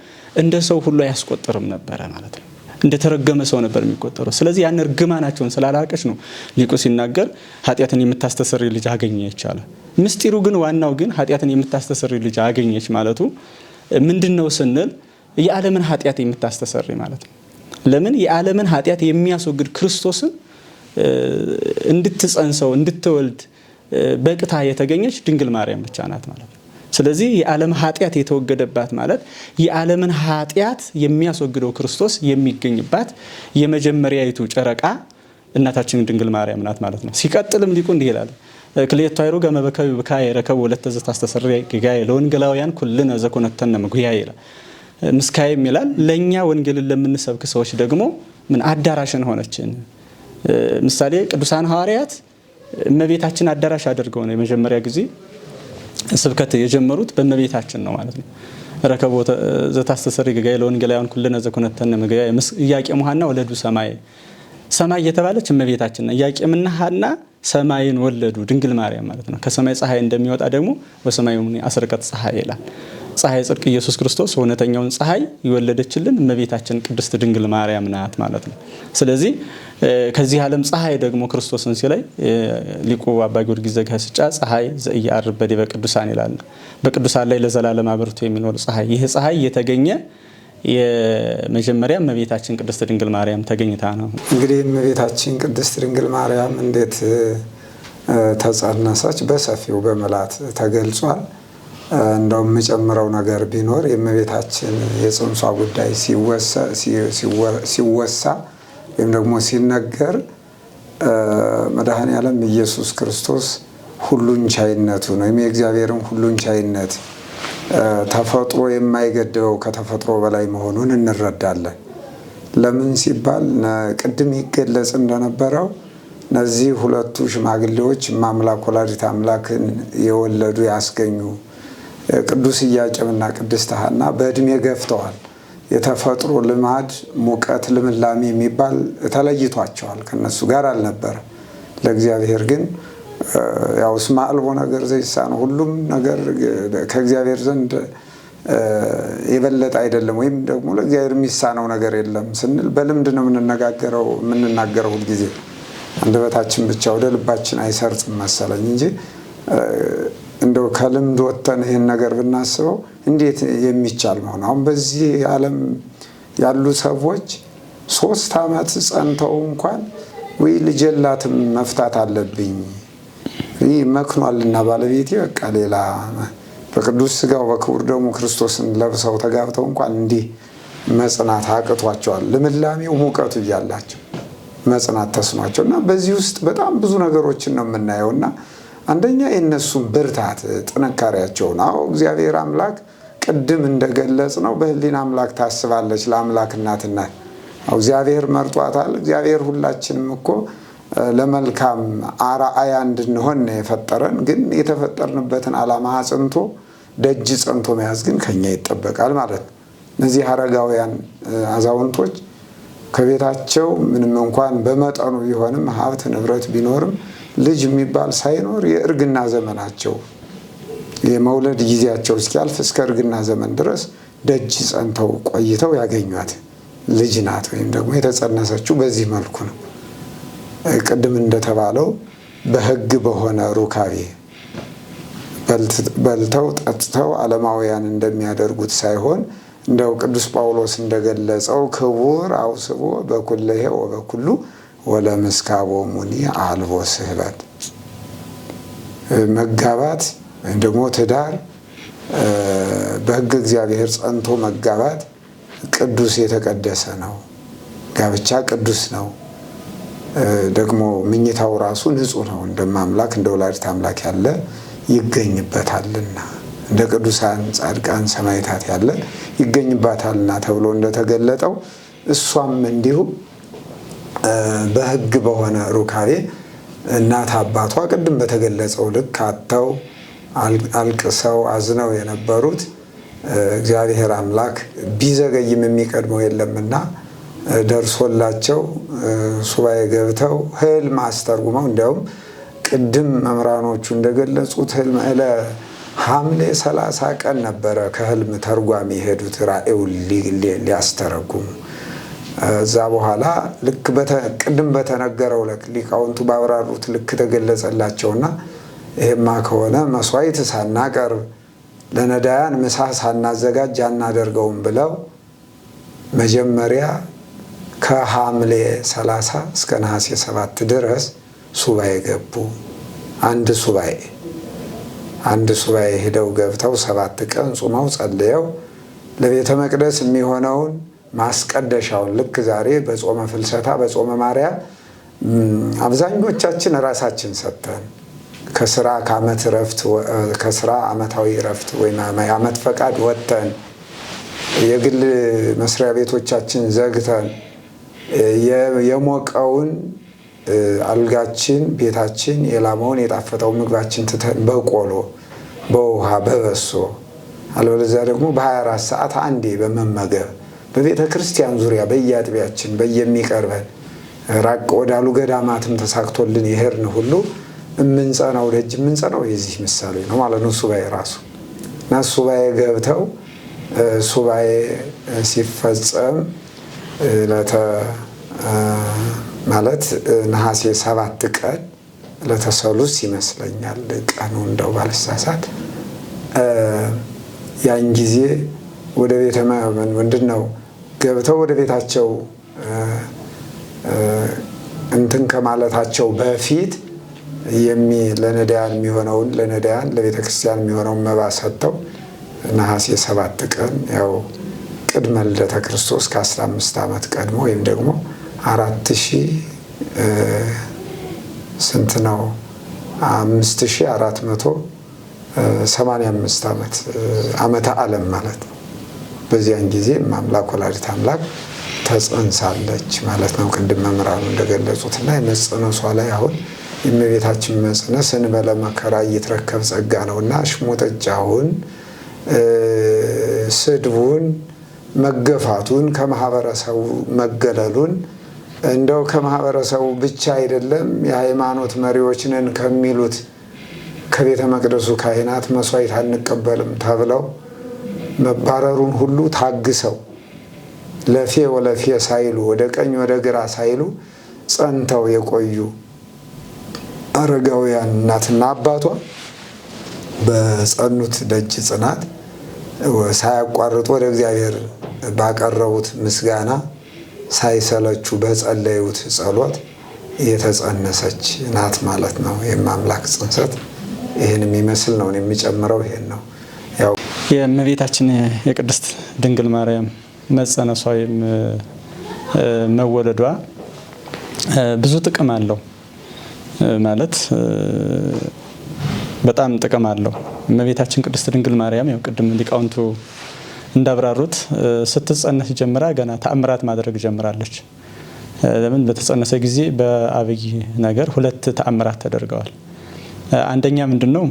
S2: እንደ ሰው ሁሉ አያስቆጥርም ነበር ማለት ነው። እንደ ተረገመ ሰው ነበር የሚቆጠረው። ስለዚህ ያን እርግማናቸውን ስላላቀች ነው ሊቁ ሲናገር ኃጢአትን የምታስተሰርይ ልጅ አገኘች አለ። ምስጢሩ ግን ዋናው ግን ኃጢአትን የምታስተሰርይ ልጅ አገኘች ማለቱ ምንድነው ስንል የዓለምን ኃጢአት የምታስተሰርይ ማለት ነው። ለምን? የዓለምን ኃጢአት የሚያስወግድ ክርስቶስን እንድትጸንሰው እንድትወልድ በቅታ የተገኘች ድንግል ማርያም ብቻ ናት ማለት ነው። ስለዚህ የዓለም ኃጢአት የተወገደባት ማለት የዓለምን ኃጢአት የሚያስወግደው ክርስቶስ የሚገኝባት የመጀመሪያይቱ ጨረቃ እናታችን ድንግል ማርያም ናት ማለት ነው። ሲቀጥልም ሊቁ እንዲህ ይላል። ክልኤቱ አይሩግ አመበካዩ በካየ ረከቡ ወለተ ዘታስተሰርይ ገጋየ ለወንጌላውያን ኩልነ ዘኮነተነ መጉያ ይላል። ምስካየም ይላል ለኛ ወንጌልን ለምንሰብክ ሰዎች ደግሞ ምን አዳራሽን ሆነችን። ምሳሌ ቅዱሳን ሐዋርያት እመቤታችን አዳራሽ አድርገው ነው የመጀመሪያ ጊዜ ስብከት የጀመሩት በእመቤታችን ነው ማለት ነው። ረከቦ ዘታስተሰርይ ገጋየ ለወንጌላውያን ኩልነ ዘኮነተነ መጉያ ኢያቄም ወሐና ወለዱ ሰማይ የተባለች እመቤታችን ነው። ኢያቄምና ሐና ሰማይን ወለዱ ድንግል ማርያም ማለት ነው። ከሰማይ ፀሐይ እንደሚወጣ ደግሞ ወሰማዩን አስረቀት ፀሐይ ይላል። ፀሐይ ጽድቅ ኢየሱስ ክርስቶስ እውነተኛውን ፀሐይ የወለደችልን እመቤታችን ቅድስት ድንግል ማርያም ናት ማለት ነው። ስለዚህ ከዚህ ዓለም ፀሐይ ደግሞ ክርስቶስን ሲላይ ሊቁ አባ ጊዮርጊስ ዘጋስጫ ፀሐይ ዘኢያዕርብ በዲበ ቅዱሳን ይላል። በቅዱሳን ላይ ለዘላለም አበርቶ የሚኖር ፀሐይ። ይህ ፀሐይ የተገኘ የመጀመሪያ እመቤታችን ቅድስት ድንግል ማርያም ተገኝታ ነው።
S1: እንግዲህ እመቤታችን ቅድስት ድንግል ማርያም እንዴት ተጸነሰች በሰፊው በመላት ተገልጿል። እንደውም የምጨምረው ነገር ቢኖር የእመቤታችን የጽንሷ ጉዳይ ሲወሳ ወይም ደግሞ ሲነገር መድኃኔ ዓለም ኢየሱስ ክርስቶስ ሁሉን ቻይነቱን ወይም የእግዚአብሔርን ሁሉን ቻይነት ተፈጥሮ የማይገድበው ከተፈጥሮ በላይ መሆኑን እንረዳለን። ለምን ሲባል ቅድም ይገለጽ እንደነበረው እነዚህ ሁለቱ ሽማግሌዎች እማምላክ ወላዲተ አምላክን የወለዱ ያስገኙ ቅዱስ ኢያቄምና ቅድስት ሐና በእድሜ ገፍተዋል። የተፈጥሮ ልማድ ሙቀት ልምላሜ የሚባል ተለይቷቸዋል፣ ከነሱ ጋር አልነበረ። ለእግዚአብሔር ግን ያው እስመ አልቦ ነገር ዘይሳነው ሁሉም ነገር ከእግዚአብሔር ዘንድ የበለጠ አይደለም፣ ወይም ደግሞ ለእግዚአብሔር የሚሳነው ነገር የለም ስንል በልምድ ነው የምንናገረው ሁልጊዜ። አንደበታችን ብቻ ወደ ልባችን አይሰርጽም መሰለኝ እንጂ እንደው ከልምድ ወጥተን ይህን ነገር ብናስበው እንዴት የሚቻል መሆን። አሁን በዚህ ዓለም ያሉ ሰዎች 3 ዓመት ጸንተው እንኳን ወይ ልጅ የላትም መፍታት አለብኝ ይህ መክኗልና ባለቤቴ በቃ ሌላ በቅዱስ ሥጋው በክቡር ደሙ ክርስቶስን ለብሰው ተጋብተው እንኳን እንዲህ መጽናት አቅቷቸዋል። ልምላሜው ሙቀቱ እያላቸው መጽናት ተስኗቸው እና በዚህ ውስጥ በጣም ብዙ ነገሮችን ነው የምናየው እና አንደኛ የእነሱን ብርታት ጥንካሬያቸውን እግዚአብሔር አምላክ ቅድም እንደገለጽ ነው በህሊና አምላክ ታስባለች ለአምላክ እናትናት እግዚአብሔር መርጧታል። እግዚአብሔር ሁላችንም እኮ ለመልካም አርአያ እንድንሆን የፈጠረን ግን የተፈጠርንበትን ዓላማ አጽንቶ ደጅ ጸንቶ መያዝ ግን ከኛ ይጠበቃል ማለት ነው። እነዚህ አረጋውያን አዛውንቶች ከቤታቸው ምንም እንኳን በመጠኑ ቢሆንም ሀብት ንብረት ቢኖርም ልጅ የሚባል ሳይኖር የእርግና ዘመናቸው የመውለድ ጊዜያቸው እስኪያልፍ እስከ እርግና ዘመን ድረስ ደጅ ጸንተው ቆይተው ያገኟት ልጅ ናት። ወይም ደግሞ የተጸነሰችው በዚህ መልኩ ነው። ቅድም እንደተባለው በሕግ በሆነ ሩካቤ በልተው ጠጥተው ዓለማውያን እንደሚያደርጉት ሳይሆን እንደው ቅዱስ ጳውሎስ እንደገለጸው ክቡር አውስቦ በኩለሄ ወበኩሉ ወለምስካቦሙኒ አልቦ ስህበት መጋባት ወይም ደግሞ ትዳር በሕግ እግዚአብሔር ጸንቶ መጋባት ቅዱስ የተቀደሰ ነው። ጋብቻ ቅዱስ ነው። ደግሞ ምኝታው ራሱ ንጹሕ ነው። እንደማምላክ እንደ ወላዲተ አምላክ ያለ ይገኝበታልና እንደ ቅዱሳን ጻድቃን ሰማዕታት ያለ ይገኝባታልና ተብሎ እንደተገለጠው እሷም እንዲሁ በሕግ በሆነ ሩካቤ እናት አባቷ ቅድም በተገለጸው ልክ አጥተው አልቅሰው አዝነው የነበሩት እግዚአብሔር አምላክ ቢዘገይም የሚቀድመው የለምና ደርሶላቸው ሱባኤ ገብተው ህልም አስተርጉመው እንዲያውም ቅድም መምህራኖቹ እንደገለጹት ህልም ሐምሌ 30 ቀን ነበረ ከህልም ተርጓሚ የሄዱት ራእዩን ሊያስተረጉሙ። እዛ በኋላ ልክ ቅድም በተነገረው ሊቃውንቱ ባብራሩት ልክ ተገለጸላቸውና ይሄማ ከሆነ መስዋዕት ሳናቀርብ ለነዳያን ምሳ ሳናዘጋጅ አናደርገውም ብለው መጀመሪያ ከሐምሌ 30 እስከ ነሐሴ 7 ድረስ ሱባኤ ገቡ። አንድ ሱባኤ ሄደው ገብተው 7 ቀን ጾመው ጸልየው ለቤተ መቅደስ የሚሆነውን ማስቀደሻውን ልክ ዛሬ በጾመ ፍልሰታ በጾመ ማርያም አብዛኞቻችን ራሳችን ሰጥተን ከስራ ከስራ ዓመታዊ ረፍት ወይም ዓመት ፈቃድ ወጥተን የግል መስሪያ ቤቶቻችን ዘግተን የሞቀውን አልጋችን ቤታችን የላመውን የጣፈጠው ምግባችን ትተን በቆሎ በውሃ በበሶ አለበለዚያ ደግሞ በ24 ሰዓት አንዴ በመመገብ በቤተ ክርስቲያን ዙሪያ በየአጥቢያችን በየሚቀርበን ራቅ ወዳሉ ገዳማትም ተሳክቶልን ይሄርን ሁሉ የምንጸናው ደጅ የምንጸናው የዚህ ምሳሌ ነው ማለት ነው። ሱባኤ ራሱ እና ሱባኤ ገብተው ሱባኤ ሲፈጸም ማለት ነሐሴ 7 ቀን ለተሰሉስ ይመስለኛል ቀኑ እንደው ባልሳሳት ያን ጊዜ ወደ ቤተ ምንድን ነው ገብተው ወደ ቤታቸው እንትን ከማለታቸው በፊት ለነዳያን የሚሆነውን ለነዳያን ለቤተ ክርስቲያን የሚሆነውን መባ ሰጥተው ነሐሴ 7 ቀን ያው ቅድመ ልደተ ክርስቶስ ከ15 ዓመት ቀድሞ ወይም ደግሞ 4000 ስንት ነው 5485 ዓመተ ዓለም ማለት ነው። በዚያን ጊዜ አምላክ ወላዲተ አምላክ ተጸንሳለች ማለት ነው። ቅድም መምህራኑ እንደገለጹት እና የመጸነሷ ላይ አሁን የእመቤታችን መጽነስ እንበለ መከራ እየተረከብ ጸጋ ነውና ሽሙጠጫውን ስድቡን መገፋቱን ከማህበረሰቡ መገለሉን እንደው ከማህበረሰቡ ብቻ አይደለም የሃይማኖት መሪዎች ነን ከሚሉት ከቤተ መቅደሱ ካህናት መስዋዕት አንቀበልም ተብለው መባረሩን ሁሉ ታግሰው ለፌ ወለፌ ሳይሉ ወደ ቀኝ ወደ ግራ ሳይሉ ጸንተው የቆዩ አረጋውያን እናትና አባቷ በጸኑት ደጅ ጽናት ሳያቋርጡ ወደ እግዚአብሔር ባቀረቡት ምስጋና ሳይሰለቹ በጸለዩት ጸሎት የተጸነሰች ናት ማለት ነው። የማምላክ ጽንሰት ይህን የሚመስል ነው። የሚጨምረው ይሄን ነው። ያው
S2: የእመቤታችን የቅድስት ድንግል ማርያም መጸነሷ ወይም መወለዷ ብዙ ጥቅም አለው ማለት በጣም ጥቅም አለው። እመቤታችን ቅድስት ድንግል ማርያም ያው ቅድም ሊቃውንቱ እንዳብራሩት ስትጸነስ ጀምራ ገና ተአምራት ማድረግ ጀምራለች። ለምን በተጸነሰ ጊዜ በአብይ ነገር 2 ተአምራት ተደርገዋል። አንደኛ ምንድነው?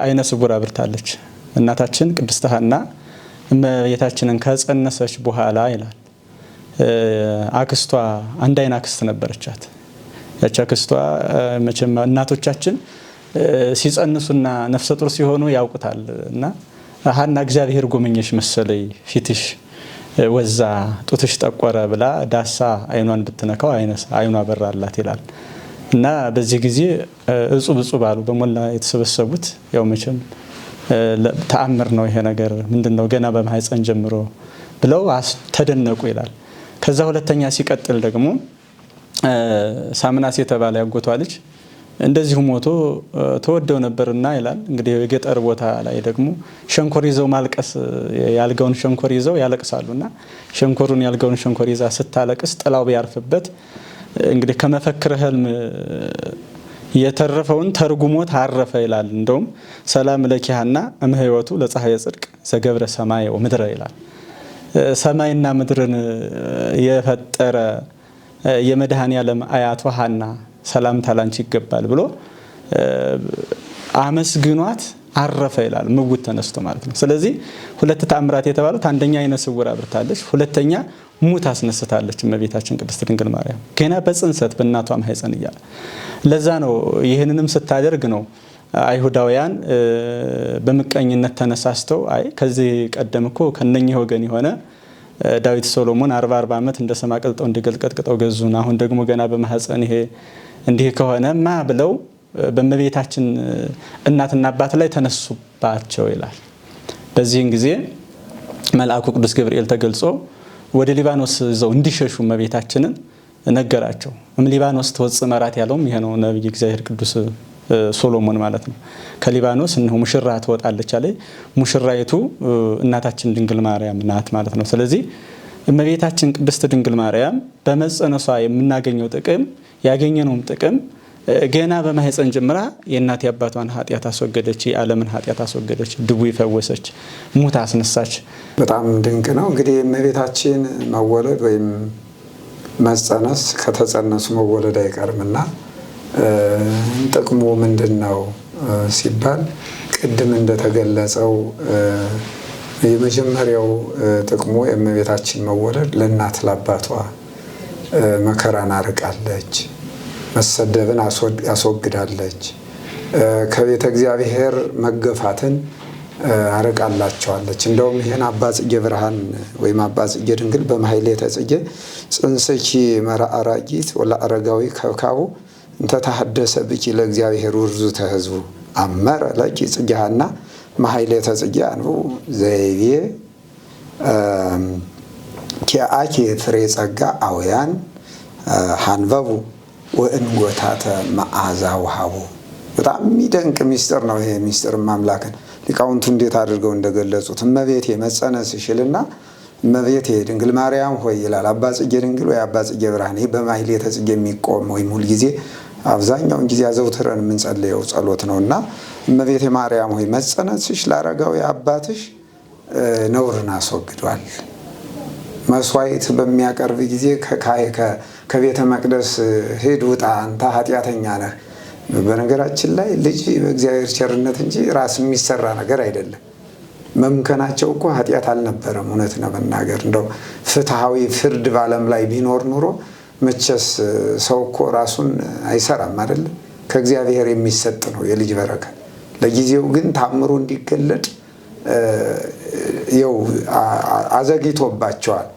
S2: አይነ ስውር አብርታለች። እናታችን ቅድስት ሐና እመቤታችንን ከጸነሰች በኋላ ይላል አክስቷ አንድ አይና አክስት ነበረቻት። ያቺ አክስቷ መቼም እናቶቻችን ሲጸንሱና ነፍሰ ጡር ሲሆኑ ያውቁታል እና ሐና እግዚአብሔር ጎመኘሽ መሰለኝ ፊትሽ ወዛ ጡትሽ ጠቆረ ብላ ዳሳ አይኗን ብትነካው አይኗ በራላት ይላል እና በዚህ ጊዜ እጹብ እጹብ አሉ በሞላ የተሰበሰቡት። ያው መቼም ተአምር ነው ይሄ ነገር ምንድነው ገና በማህፀን ጀምሮ ብለው ተደነቁ ይላል። ከዛ ሁለተኛ ሲቀጥል ደግሞ ሳምናስ የተባለ ያጎቷ ልጅ እንደዚሁ ሞቶ ተወደው ነበርና ይላል። እንግዲህ የገጠር ቦታ ላይ ደግሞ ሸንኮር ይዘው ማልቀስ ያልጋውን ሸንኮር ይዘው ያለቅሳሉና ሸንኮሩን ያልጋውን ሸንኮር ይዛ ስታለቅስ ጥላው ቢያርፍበት እንግዲህ ከመፈክር ህልም የተረፈውን ተርጉሞት አረፈ ይላል። እንደውም ሰላም ለኪ ሐና እምሕይወቱ ለፀሐየ ጽድቅ ዘገብረ ሰማይ ወምድረ ይላል። ሰማይና ምድርን የፈጠረ የመድኃኔ ዓለም አያቷ ሐና ሰላምታ ላንቺ ይገባል ብሎ አመስግኗት አረፈ ይላል። ምውት ተነስቶ ማለት ነው። ስለዚህ 2 ተአምራት የተባሉት አንደኛ አይነ ስውር አብርታለች፣ ሁለተኛ ሙት አስነስታለች እመቤታችን ቅድስት ድንግል ማርያም ገና በጽንሰት በእናቷ ማህፀን እያለ። ለዛ ነው ይህንንም ስታደርግ ነው አይሁዳውያን በምቀኝነት ተነሳስተው አይ ከዚህ ቀደም እኮ ከነኚህ ወገን የሆነ ዳዊት ሶሎሞን 40 ዓመት እንደ ሰማ ቀልጠው እንዲገልቀጥቀጠው ገዙን፣ አሁን ደግሞ ገና በማህፀን ይሄ እንዲህ ከሆነማ ብለው በእመቤታችን እናትና አባት ላይ ተነሱባቸው ይላል። በዚህን ጊዜ መልአኩ ቅዱስ ገብርኤል ተገልጾ ወደ ሊባኖስ ይዘው እንዲሸሹ እመቤታችንን ነገራቸው። ሊባኖስ ተወጽእ መራት ያለውም ይሄ ነው። ነብይ እግዚአብሔር ቅዱስ ሶሎሞን ማለት ነው። ከሊባኖስ እነሆ ሙሽራ ትወጣለች አለ። ሙሽራይቱ እናታችን ድንግል ማርያም ናት ማለት ነው። ስለዚህ እመቤታችን ቅድስት ድንግል ማርያም በመጸነሷ የምናገኘው ጥቅም ያገኘነውም ጥቅም ገና በማህፀን ጀምራ የእናት አባቷን ኃጢአት አስወገደች፣ የዓለምን ኃጢአት አስወገደች፣ ድውይ ፈወሰች፣ ሙት አስነሳች።
S1: በጣም ድንቅ ነው። እንግዲህ እመቤታችን መወለድ ወይም መጸነስ ከተጸነሱ መወለድ አይቀርምና ጥቅሙ ምንድነው ሲባል ቅድም እንደተገለጸው የመጀመሪያው ጥቅሙ የእመቤታችን መወለድ ለእናት ለአባቷ መከራን አርቃለች፣ መሰደብን አስወግዳለች፣ ከቤተ እግዚአብሔር መገፋትን አርቃላቸዋለች። እንደውም ይሄን አባ ጽጌ ብርሃን ወይም አባ ጽጌ ድንግል በማሕሌተ ጽጌ ጽንስኪ መርአራጊት ወለአረጋዊ ከብካቡ እንተ ተሐደሰ ብኪ ለእግዚአብሔር ውርዙተ ሕዝቡ አመረ ለኪ ጽጌ ሐና ማሕሌተ ጽጌ አንቡ ዘይቤ ኪአኪ ፍሬ ጸጋ አውያን ሀንበቡ ወእንጎታተ መዓዛ ውሃቡ። በጣም የሚደንቅ ሚስጥር ነው ይሄ ሚስጥር ማምላክን ሊቃውንቱ እንዴት አድርገው እንደገለጹት እመቤቴ መጸነስሽ ይልና እመቤቴ ድንግል ማርያም ሆይ ይላል አባ ጽጌ ድንግል ወይ አባ ጽጌ ብርሃን። ይሄ በማሕሌተ ጽጌ የሚቆም ወይም ሁል ጊዜ አብዛኛውን ጊዜ አዘውትረን የምንጸልየው ጸሎት ነውና እመቤቴ ማርያም ሆይ መጸነስሽ ለአረጋዊ አባትሽ ነውርን አስወግዷል። መስዋዕት በሚያቀርብ ጊዜ ከቤተ መቅደስ ሂድ ውጣ አንተ ኃጢአተኛ ነህ። በነገራችን ላይ ልጅ በእግዚአብሔር ቸርነት እንጂ ራስ የሚሰራ ነገር አይደለም። መምከናቸው እኮ ኃጢአት አልነበረም። እውነት ነው መናገር እንደው ፍትሐዊ ፍርድ በዓለም ላይ ቢኖር ኑሮ መቼስ ሰው እኮ ራሱን አይሰራም አይደል? ከእግዚአብሔር የሚሰጥ ነው የልጅ በረከት። ለጊዜው ግን ታምሩ እንዲገለጥ ይው አዘግይቶባቸዋል።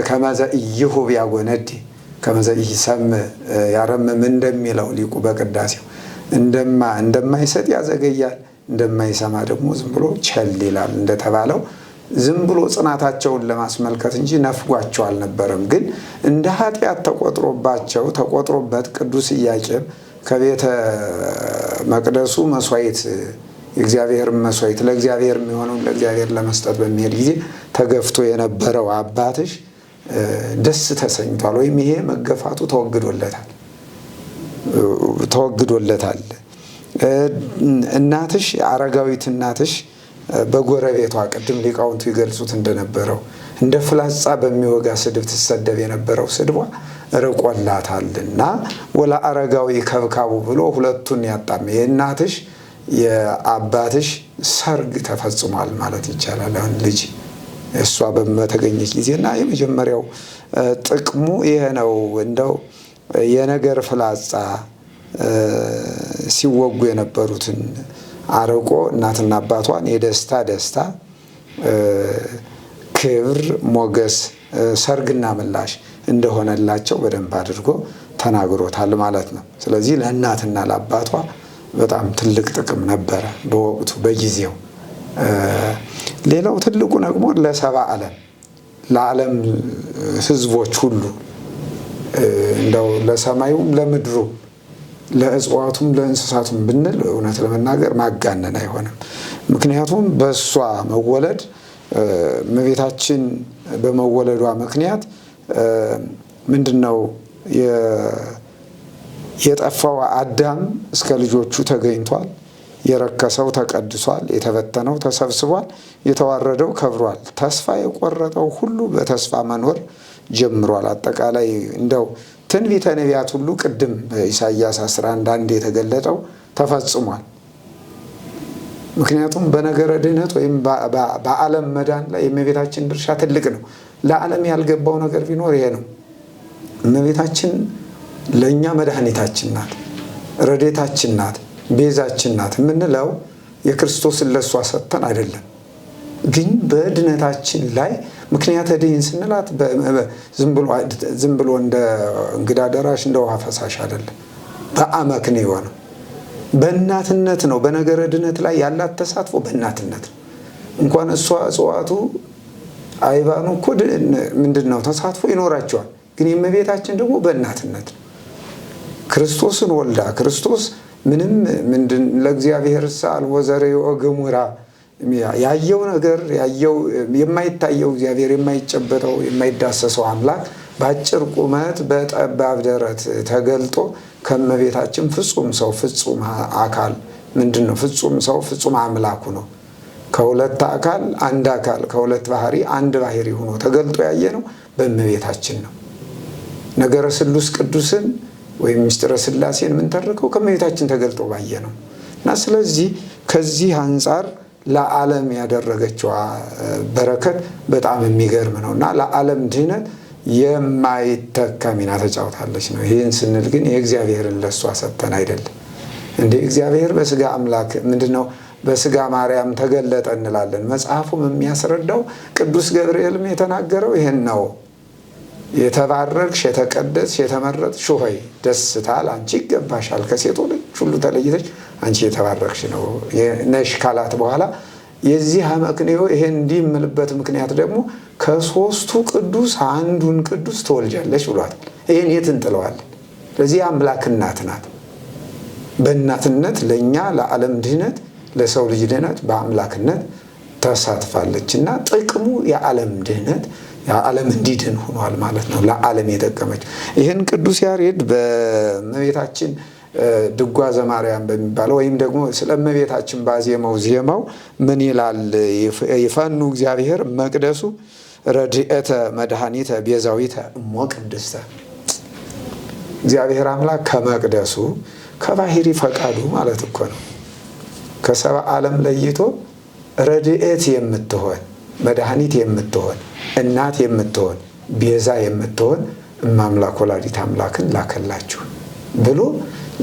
S1: ከመዘ ኢይሁብ ያጎነዲ ከመዘ ኢይሰም ያረምም እንደሚለው ሊቁ በቅዳሴው እንደማይሰጥ ያዘገያል፣ እንደማይሰማ ደግሞ ዝም ብሎ ቸል ይላል እንደተባለው ዝም ብሎ ጽናታቸውን ለማስመልከት እንጂ ነፍጓቸው አልነበረም። ግን እንደ ኃጢአት ተቆጥሮበት ቅዱስ ኢያቄም ከቤተ መቅደሱ መስዋዕት የእግዚአብሔር መስዋዕት ለእግዚአብሔር የሚሆነውን ለእግዚአብሔር ለመስጠት በሚሄድ ጊዜ ተገፍቶ የነበረው አባትሽ ደስ ተሰኝቷል፣ ወይም ይሄ መገፋቱ ተወግዶለታል። እናትሽ አረጋዊት እናትሽ በጎረቤቷ ቅድም ሊቃውንቱ ይገልጹት እንደነበረው እንደ ፍላጻ በሚወጋ ስድብ ትሰደብ የነበረው ስድቧ ርቆላታልና ወላ አረጋዊ ከብካቡ ብሎ ሁለቱን ያጣም የእናትሽ የአባትሽ ሰርግ ተፈጽሟል ማለት ይቻላል። አሁን ልጅ እሷ በተገኘች ጊዜና የመጀመሪያው ጥቅሙ ይሄ ነው። እንደው የነገር ፍላጻ ሲወጉ የነበሩትን አርቆ እናትና አባቷን የደስታ ክብር፣ ሞገስ፣ ሰርግና ምላሽ እንደሆነላቸው በደንብ አድርጎ ተናግሮታል ማለት ነው። ስለዚህ ለእናትና ለአባቷ በጣም ትልቅ ጥቅም ነበረ በወቅቱ በጊዜው። ሌላው ትልቁ ደግሞ ለሰባ ለዓለም ሕዝቦች ሁሉ እንደው ለሰማዩም ለምድሩ ለእጽዋቱም ለእንስሳቱም ብንል እውነት ለመናገር ማጋነን አይሆንም። ምክንያቱም በእሷ መወለድ እመቤታችን በመወለዷ ምክንያት ምንድነው የጠፋው አዳም እስከ ልጆቹ ተገኝቷል። የረከሰው ተቀድሷል። የተበተነው ተሰብስቧል። የተዋረደው ከብሯል። ተስፋ የቆረጠው ሁሉ በተስፋ መኖር ጀምሯል። አጠቃላይ እንደው ትንቢተ ነቢያት ሁሉ ቅድም በኢሳይያስ 11 የተገለጠው ተፈጽሟል። ምክንያቱም በነገረ ድህነት ወይም በዓለም መዳን ላይ የእመቤታችን ድርሻ ትልቅ ነው። ለዓለም ያልገባው ነገር ቢኖር ይሄ ነው። እመቤታችን ለእኛ መድኃኒታችን ናት፣ ረድኤታችን ናት፣ ቤዛችን ናት የምንለው የክርስቶስን ለእሷ ሰጥተን አይደለም። ግን በድነታችን ላይ ምክንያተ ድኅን ስንላት ዝም ብሎ እንደ እንግዳ ደራሽ እንደ ውሃ ፈሳሽ አይደለም። በአመክንዮ ነው፣ በእናትነት ነው። በነገረ ድነት ላይ ያላት ተሳትፎ በእናትነት ነው። እንኳን እሷ እጽዋቱ አይባኑ እኮ ምንድን ነው ተሳትፎ ይኖራቸዋል። ግን የእመቤታችን ደግሞ በእናትነት ነው። ክርስቶስን ወልዳ ክርስቶስ ምንም ለእግዚአብሔር ሳል ወዘሬዮ ገሙራ ያየው ነገር ያየው የማይታየው እግዚአብሔር የማይጨበጠው የማይዳሰሰው አምላክ በአጭር ቁመት በጠባብ ደረት ተገልጦ ከእመቤታችን ፍጹም ሰው ፍጹም አካል ምንድነው ፍጹም ሰው ፍጹም አምላኩ ነው። ከሁለት አካል አንድ አካል ከሁለት ባህሪ አንድ ባህሪ ሆኖ ተገልጦ ያየ ነው በእመቤታችን ነው። ነገረ ስሉስ ቅዱስን ወይም ምስጢረ ሥላሴን የምንተርከው ከእመቤታችን ተገልጦ ባየ ነው እና ስለዚህ ከዚህ አንጻር ለዓለም ያደረገችው በረከት በጣም የሚገርም ነው እና ለዓለም ድህነት የማይተካ ሚና ተጫውታለች ነው። ይህን ስንል ግን የእግዚአብሔርን ለእሷ ሰጥተን አይደለም። እንደ እግዚአብሔር በስጋ አምላክ ምንድነው በስጋ ማርያም ተገለጠ እንላለን። መጽሐፉም የሚያስረዳው ቅዱስ ገብርኤልም የተናገረው ይሄን ነው። የተባረክሽ የተቀደስሽ የተመረጥሽ ሆይ ደስታ ለአንቺ ይገባሻል፣ ከሴቶች ሁሉ ተለይተሽ አንቺ የተባረክሽ ነው ነሽ ካላት በኋላ የዚህ አመክንዮ ይሄን እንዲህ የምልበት ምክንያት ደግሞ ከሶስቱ ቅዱስ አንዱን ቅዱስ ትወልጃለሽ ብሏታል። ይሄን የት እንጥለዋለን? ስለዚህ አምላክ እናት ናት። በእናትነት ለእኛ ለዓለም ድህነት ለሰው ልጅ ድህነት በአምላክነት ተሳትፋለች እና ጥቅሙ የዓለም ድህነት የዓለም እንዲድን ሆኗል ማለት ነው። ለዓለም የጠቀመች ይህን ቅዱስ ያሬድ በእመቤታችን ድጓ ዘማርያም በሚባለው ወይም ደግሞ ስለ እመቤታችን ባዜመው ዜማው ምን ይላል? ይፈኑ እግዚአብሔር መቅደሱ ረድኤተ መድኃኒተ ቤዛዊተ እሞ ቅድስተ። እግዚአብሔር አምላክ ከመቅደሱ ከባህሪ ፈቃዱ ማለት እኮ ነው ከሰባ ዓለም ለይቶ ረድኤት የምትሆን መድኃኒት የምትሆን እናት የምትሆን ቤዛ የምትሆን እማምላክ ወላዲት አምላክን ላከላችሁ ብሎ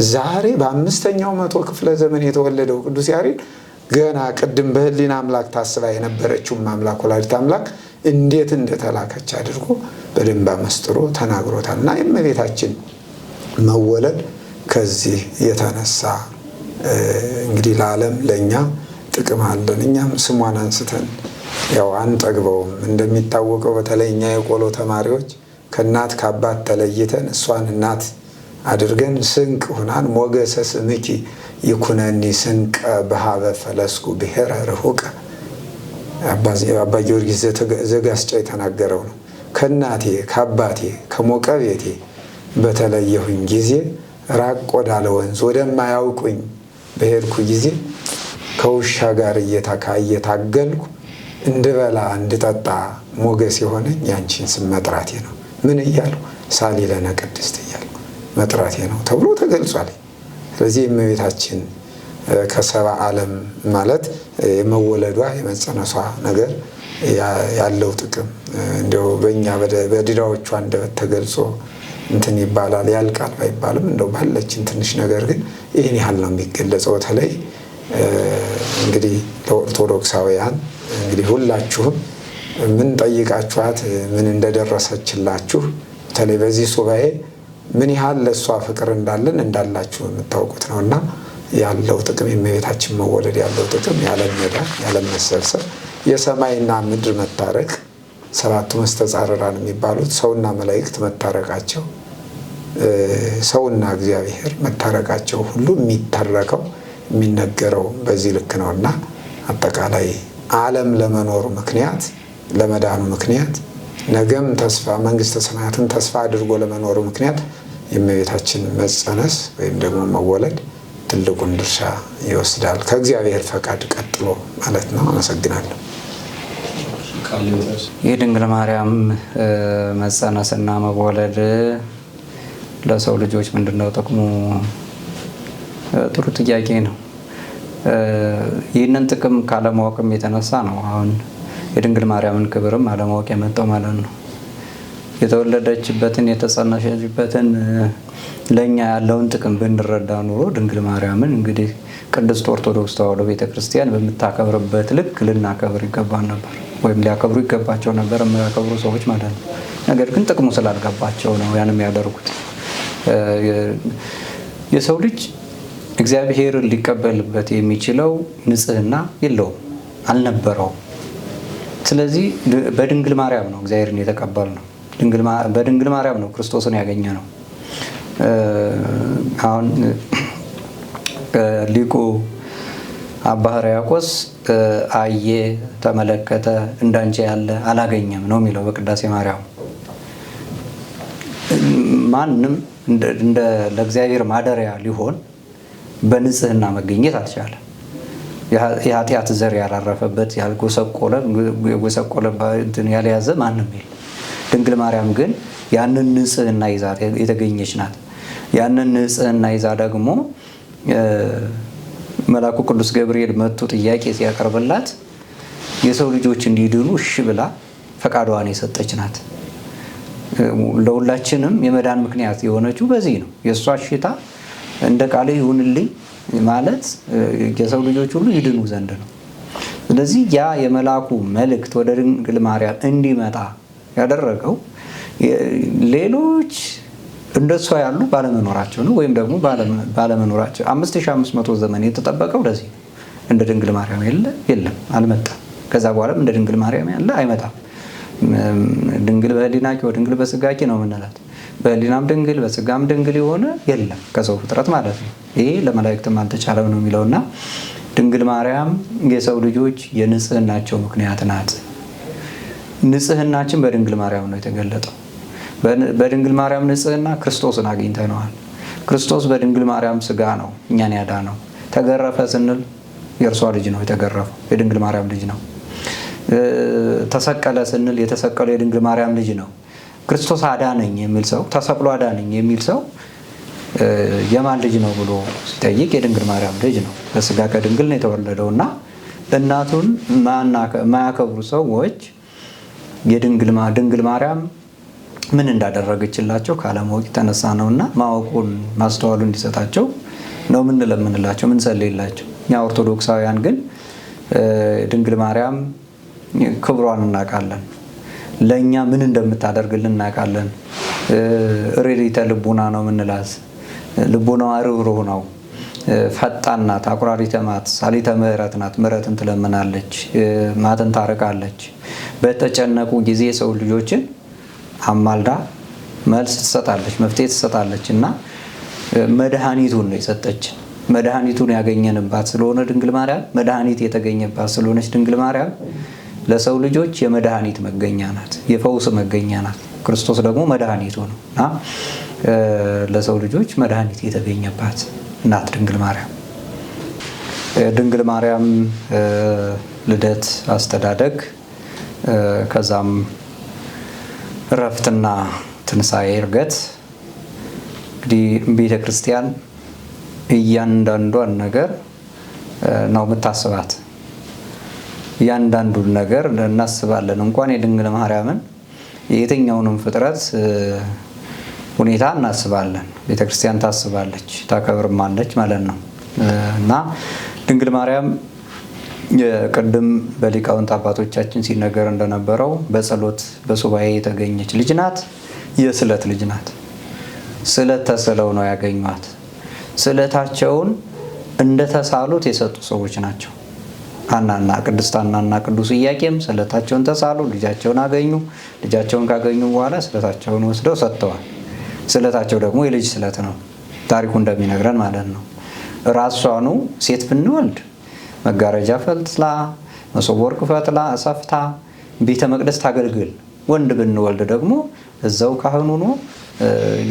S1: ዛሬ በ5ኛው መቶ ክፍለ ዘመን የተወለደው ቅዱስ ያሬድ ገና ቅድም በህሊና አምላክ ታስባ የነበረችው እማምላክ ወላዲት አምላክ እንዴት እንደተላከች አድርጎ በደንብ አመስጥሮ ተናግሮታል እና የእመቤታችን መወለድ ከዚህ የተነሳ እንግዲህ ለዓለም ለእኛ ጥቅም አለን። እኛም ስሟን አንስተን ያው አንጠግበውም። እንደሚታወቀው በተለይ እኛ የቆሎ ተማሪዎች ከእናት ከአባት ተለይተን እሷን እናት አድርገን ስንቅ ሁናን ሞገሰ ስምኪ ይኩነኒ ስንቀ በሀበ ፈለስኩ ብሔረ ርሁቀ አባ ጊዮርጊስ ዘጋስጫ የተናገረው ነው። ከእናቴ ከአባቴ ከሞቀ ቤቴ በተለየሁኝ ጊዜ ራቅ ወዳለ ወንዝ ወደማያውቁኝ በሄድኩ ጊዜ ከውሻ ጋር እየታገልኩ እንድበላ እንድጠጣ ሞገስ የሆነኝ ያንቺን ስም መጥራቴ ነው። ምን እያሉ ሳሊለነ ቅድስት እያሉ መጥራቴ ነው ተብሎ ተገልጿል። ስለዚህ እመቤታችን ከሰባ ዓለም ማለት የመወለዷ የመጸነሷ ነገር ያለው ጥቅም እንደው በእኛ በድዳዎቿ አንደበት ተገልጾ እንትን ይባላል ያልቃል ባይባልም እንደው ባለችን ትንሽ ነገር ግን ይህን ያህል ነው የሚገለጸው። በተለይ እንግዲህ ለኦርቶዶክሳውያን እንግዲህ ሁላችሁም ምን ጠይቃችኋት ምን እንደደረሰችላችሁ በተለይ በዚህ ሱባኤ ምን ያህል ለእሷ ፍቅር እንዳላችሁ የምታውቁት ነው እና ያለው ጥቅም የእመቤታችን መወለድ ያለው ጥቅም ያለም መዳን ያለም መሰብሰብ የሰማይና ምድር መታረቅ ሰባቱ መስተጻርራን የሚባሉት ሰውና መላእክት መታረቃቸው ሰውና እግዚአብሔር መታረቃቸው ሁሉ የሚታረቀው የሚነገረው በዚህ ልክ ነውና አጠቃላይ ዓለም ለመኖሩ ምክንያት ለመዳኑ ምክንያት ነገም ተስፋ መንግስተ ሰማያትን ተስፋ አድርጎ ለመኖሩ ምክንያት የእመቤታችን መጸነስ ወይም ደግሞ መወለድ ትልቁን ድርሻ ይወስዳል ከእግዚአብሔር ፈቃድ ቀጥሎ ማለት ነው። አመሰግናለሁ።
S3: የድንግል ማርያም መጸነስና መወለድ ለሰው ልጆች ምንድነው ጥቅሙ? ጥሩ ጥያቄ ነው። ይህንን ጥቅም ካለማወቅም የተነሳ ነው አሁን የድንግል ማርያምን ክብርም አለማወቅ የመጣው ማለት ነው። የተወለደችበትን የተጸነሰችበትን ለኛ ያለውን ጥቅም ብንረዳ ኑሮ ድንግል ማርያምን እንግዲህ ቅድስት ኦርቶዶክስ ተዋሕዶ ቤተክርስቲያን በምታከብርበት ልክ ልናከብር ይገባን ነበር፣ ወይም ሊያከብሩ ይገባቸው ነበር የሚያከብሩ ሰዎች ማለት ነው። ነገር ግን ጥቅሙ ስላልገባቸው ነው ያንም ያደርጉት። የሰው ልጅ እግዚአብሔርን ሊቀበልበት የሚችለው ንጽህና የለውም፣ አልነበረውም። ስለዚህ በድንግል ማርያም ነው እግዚአብሔርን የተቀበል ነው። በድንግል ማርያም ነው ክርስቶስን ያገኘ ነው። አሁን ሊቁ አባ ሕርያቆስ አየ ተመለከተ እንዳንቺ ያለ አላገኘም ነው የሚለው በቅዳሴ ማርያም። ማንም እንደ ለእግዚአብሔር ማደሪያ ሊሆን በንጽህና መገኘት አልቻለም። የኃጢአት ዘር ያላረፈበት ያልጎሰቆለ ያልያዘ ማንም የለም። ድንግል ማርያም ግን ያንን ንጽህና ይዛ የተገኘች ናት። ያንን ንጽህና ይዛ ደግሞ መልአኩ ቅዱስ ገብርኤል መጥቶ ጥያቄ ሲያቀርብላት የሰው ልጆች እንዲድኑ እሺ ብላ ፈቃዷን የሰጠች ናት። ለሁላችንም የመዳን ምክንያት የሆነችው በዚህ ነው። የእሷ እሽታ እንደ ቃል ይሁንልኝ ማለት የሰው ልጆች ሁሉ ይድኑ ዘንድ ነው። ስለዚህ ያ የመልአኩ መልእክት ወደ ድንግል ማርያም እንዲመጣ ያደረገው ሌሎች እንደሷ ያሉ ባለመኖራቸው ነው። ወይም ደግሞ ባለመኖራቸው 5500 ዘመን የተጠበቀው ለዚህ ነው። እንደ ድንግል ማርያም የለም አልመጣም። ከዛ በኋላም እንደ ድንግል ማርያም ያለ አይመጣም። ድንግል በሕሊናኪ ወድንግል በሥጋኪ ነው የምንላት። በሕሊናም ድንግል በሥጋም ድንግል የሆነ የለም ከሰው ፍጥረት ማለት ነው። ይሄ ለመላእክትም አልተቻለም ነው የሚለውና ድንግል ማርያም የሰው ልጆች የንጽህናቸው ምክንያት ናት። ንጽህናችን በድንግል ማርያም ነው የተገለጠው። በድንግል ማርያም ንጽህና ክርስቶስን አግኝተነዋል። ክርስቶስ በድንግል ማርያም ሥጋ ነው እኛን ያዳነው። ተገረፈ ስንል የእርሷ ልጅ ነው የተገረፈው፣ የድንግል ማርያም ልጅ ነው። ተሰቀለ ስንል የተሰቀለው የድንግል ማርያም ልጅ ነው። ክርስቶስ አዳነኝ የሚል ሰው ተሰቅሎ አዳነኝ የሚል ሰው የማን ልጅ ነው ብሎ ሲጠይቅ የድንግል ማርያም ልጅ ነው። በሥጋ ከድንግል ነው የተወለደው እና እናቱን የማያከብሩ ሰዎች ድንግል ማርያም ምን እንዳደረገችላቸው ካለማወቅ የተነሳ ነውና ማወቁን ማስተዋሉ እንዲሰጣቸው ነው የምንለምንላቸው የምንጸልይላቸው። እኛ ኦርቶዶክሳውያን ግን ድንግል ማርያም ክብሯን እናውቃለን። ለእኛ ምን እንደምታደርግልን እናውቃለን። ሬዲተ ልቡና ነው የምንላት። ልቡናዋ ርኅሩህ ነው። ፈጣን ናት፣ አቁራሪተ መዓት፣ ሳሊተ ምሕረት ናት። ምሕረትን ትለምናለች፣ መዓትን ታርቃለች። በተጨነቁ ጊዜ ሰው ልጆችን አማልዳ መልስ ትሰጣለች፣ መፍትሄ ትሰጣለች እና መድኃኒቱን ነው የሰጠችን። መድኃኒቱን ያገኘንባት ስለሆነ ድንግል ማርያም መድኃኒት የተገኘባት ስለሆነች ድንግል ማርያም ለሰው ልጆች የመድኃኒት መገኛ ናት፣ የፈውስ መገኛ ናት። ክርስቶስ ደግሞ መድኃኒቱ ነው እና ለሰው ልጆች መድኃኒት የተገኘባት ናት ድንግል ማርያም። ድንግል ማርያም ልደት፣ አስተዳደግ፣ ከዛም እረፍትና ትንሣኤ፣ ዕርገት እንግዲህ ቤተ ክርስቲያን እያንዳንዷን ነገር ነው የምታስባት። እያንዳንዱን ነገር እናስባለን። እንኳን የድንግል ማርያምን የየትኛውንም ፍጥረት ሁኔታ እናስባለን። ቤተ ክርስቲያን ታስባለች፣ ታከብርማለች ማለት ነው እና ድንግል ማርያም ቅድም በሊቃውንት አባቶቻችን ሲነገር እንደነበረው በጸሎት በሱባኤ የተገኘች ልጅ ናት። የስዕለት ልጅ ናት። ስዕለት ተስለው ነው ያገኟት። ስዕለታቸውን እንደተሳሉት የሰጡ ሰዎች ናቸው። ሐናና ቅድስት ሐናና ቅዱስ ኢያቄም ስዕለታቸውን ተሳሉ፣ ልጃቸውን አገኙ። ልጃቸውን ካገኙ በኋላ ስዕለታቸውን ወስደው ሰጥተዋል። ስዕለታቸው ደግሞ የልጅ ስዕለት ነው፣ ታሪኩ እንደሚነግረን ማለት ነው። ራሷኑ ሴት ብንወልድ መጋረጃ ፈልጥላ፣ መሶበ ወርቅ ፈትላ ሰፍታ ቤተ መቅደስ ታገልግል፣ ወንድ ብንወልድ ደግሞ እዛው ካህኑ ሆኖ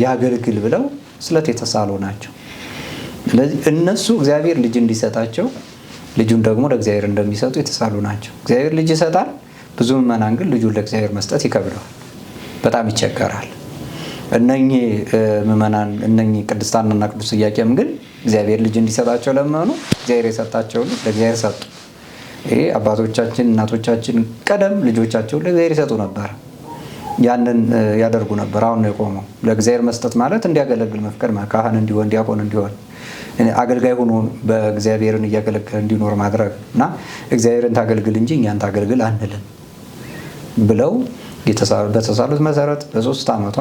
S3: ያገልግል ብለው ስዕለት የተሳሉ ናቸው። ስለዚህ እነሱ እግዚአብሔር ልጅ እንዲሰጣቸው ልጁን ደግሞ ለእግዚአብሔር እንደሚሰጡ የተሳሉ ናቸው። እግዚአብሔር ልጅ ይሰጣል። ብዙ ምዕመናን ግን ልጁን ለእግዚአብሔር መስጠት ይከብደዋል፣ በጣም ይቸገራል። እነኚህ ምዕመናን እነኚህ ቅድስት ሐናና ቅዱስ ኢያቄም ግን እግዚአብሔር ልጅ እንዲሰጣቸው ለመኑ። እግዚአብሔር የሰጣቸው ልጅ ለእግዚአብሔር ሰጡ። ይሄ አባቶቻችን እናቶቻችን ቀደም ልጆቻቸውን ለእግዚአብሔር ይሰጡ ነበር፣ ያንን ያደርጉ ነበር። አሁን ነው የቆመው። ለእግዚአብሔር መስጠት ማለት እንዲያገለግል መፍቀድ፣ ካህን እንዲሆን፣ ዲያቆን እንዲሆን፣ አገልጋይ ሆኖ በእግዚአብሔርን እያገለገለ እንዲኖር ማድረግ እና እግዚአብሔርን ታገልግል እንጂ እኛን ታገልግል አንልም ብለው በተሳሉት መሰረት በ3 ዓመቷ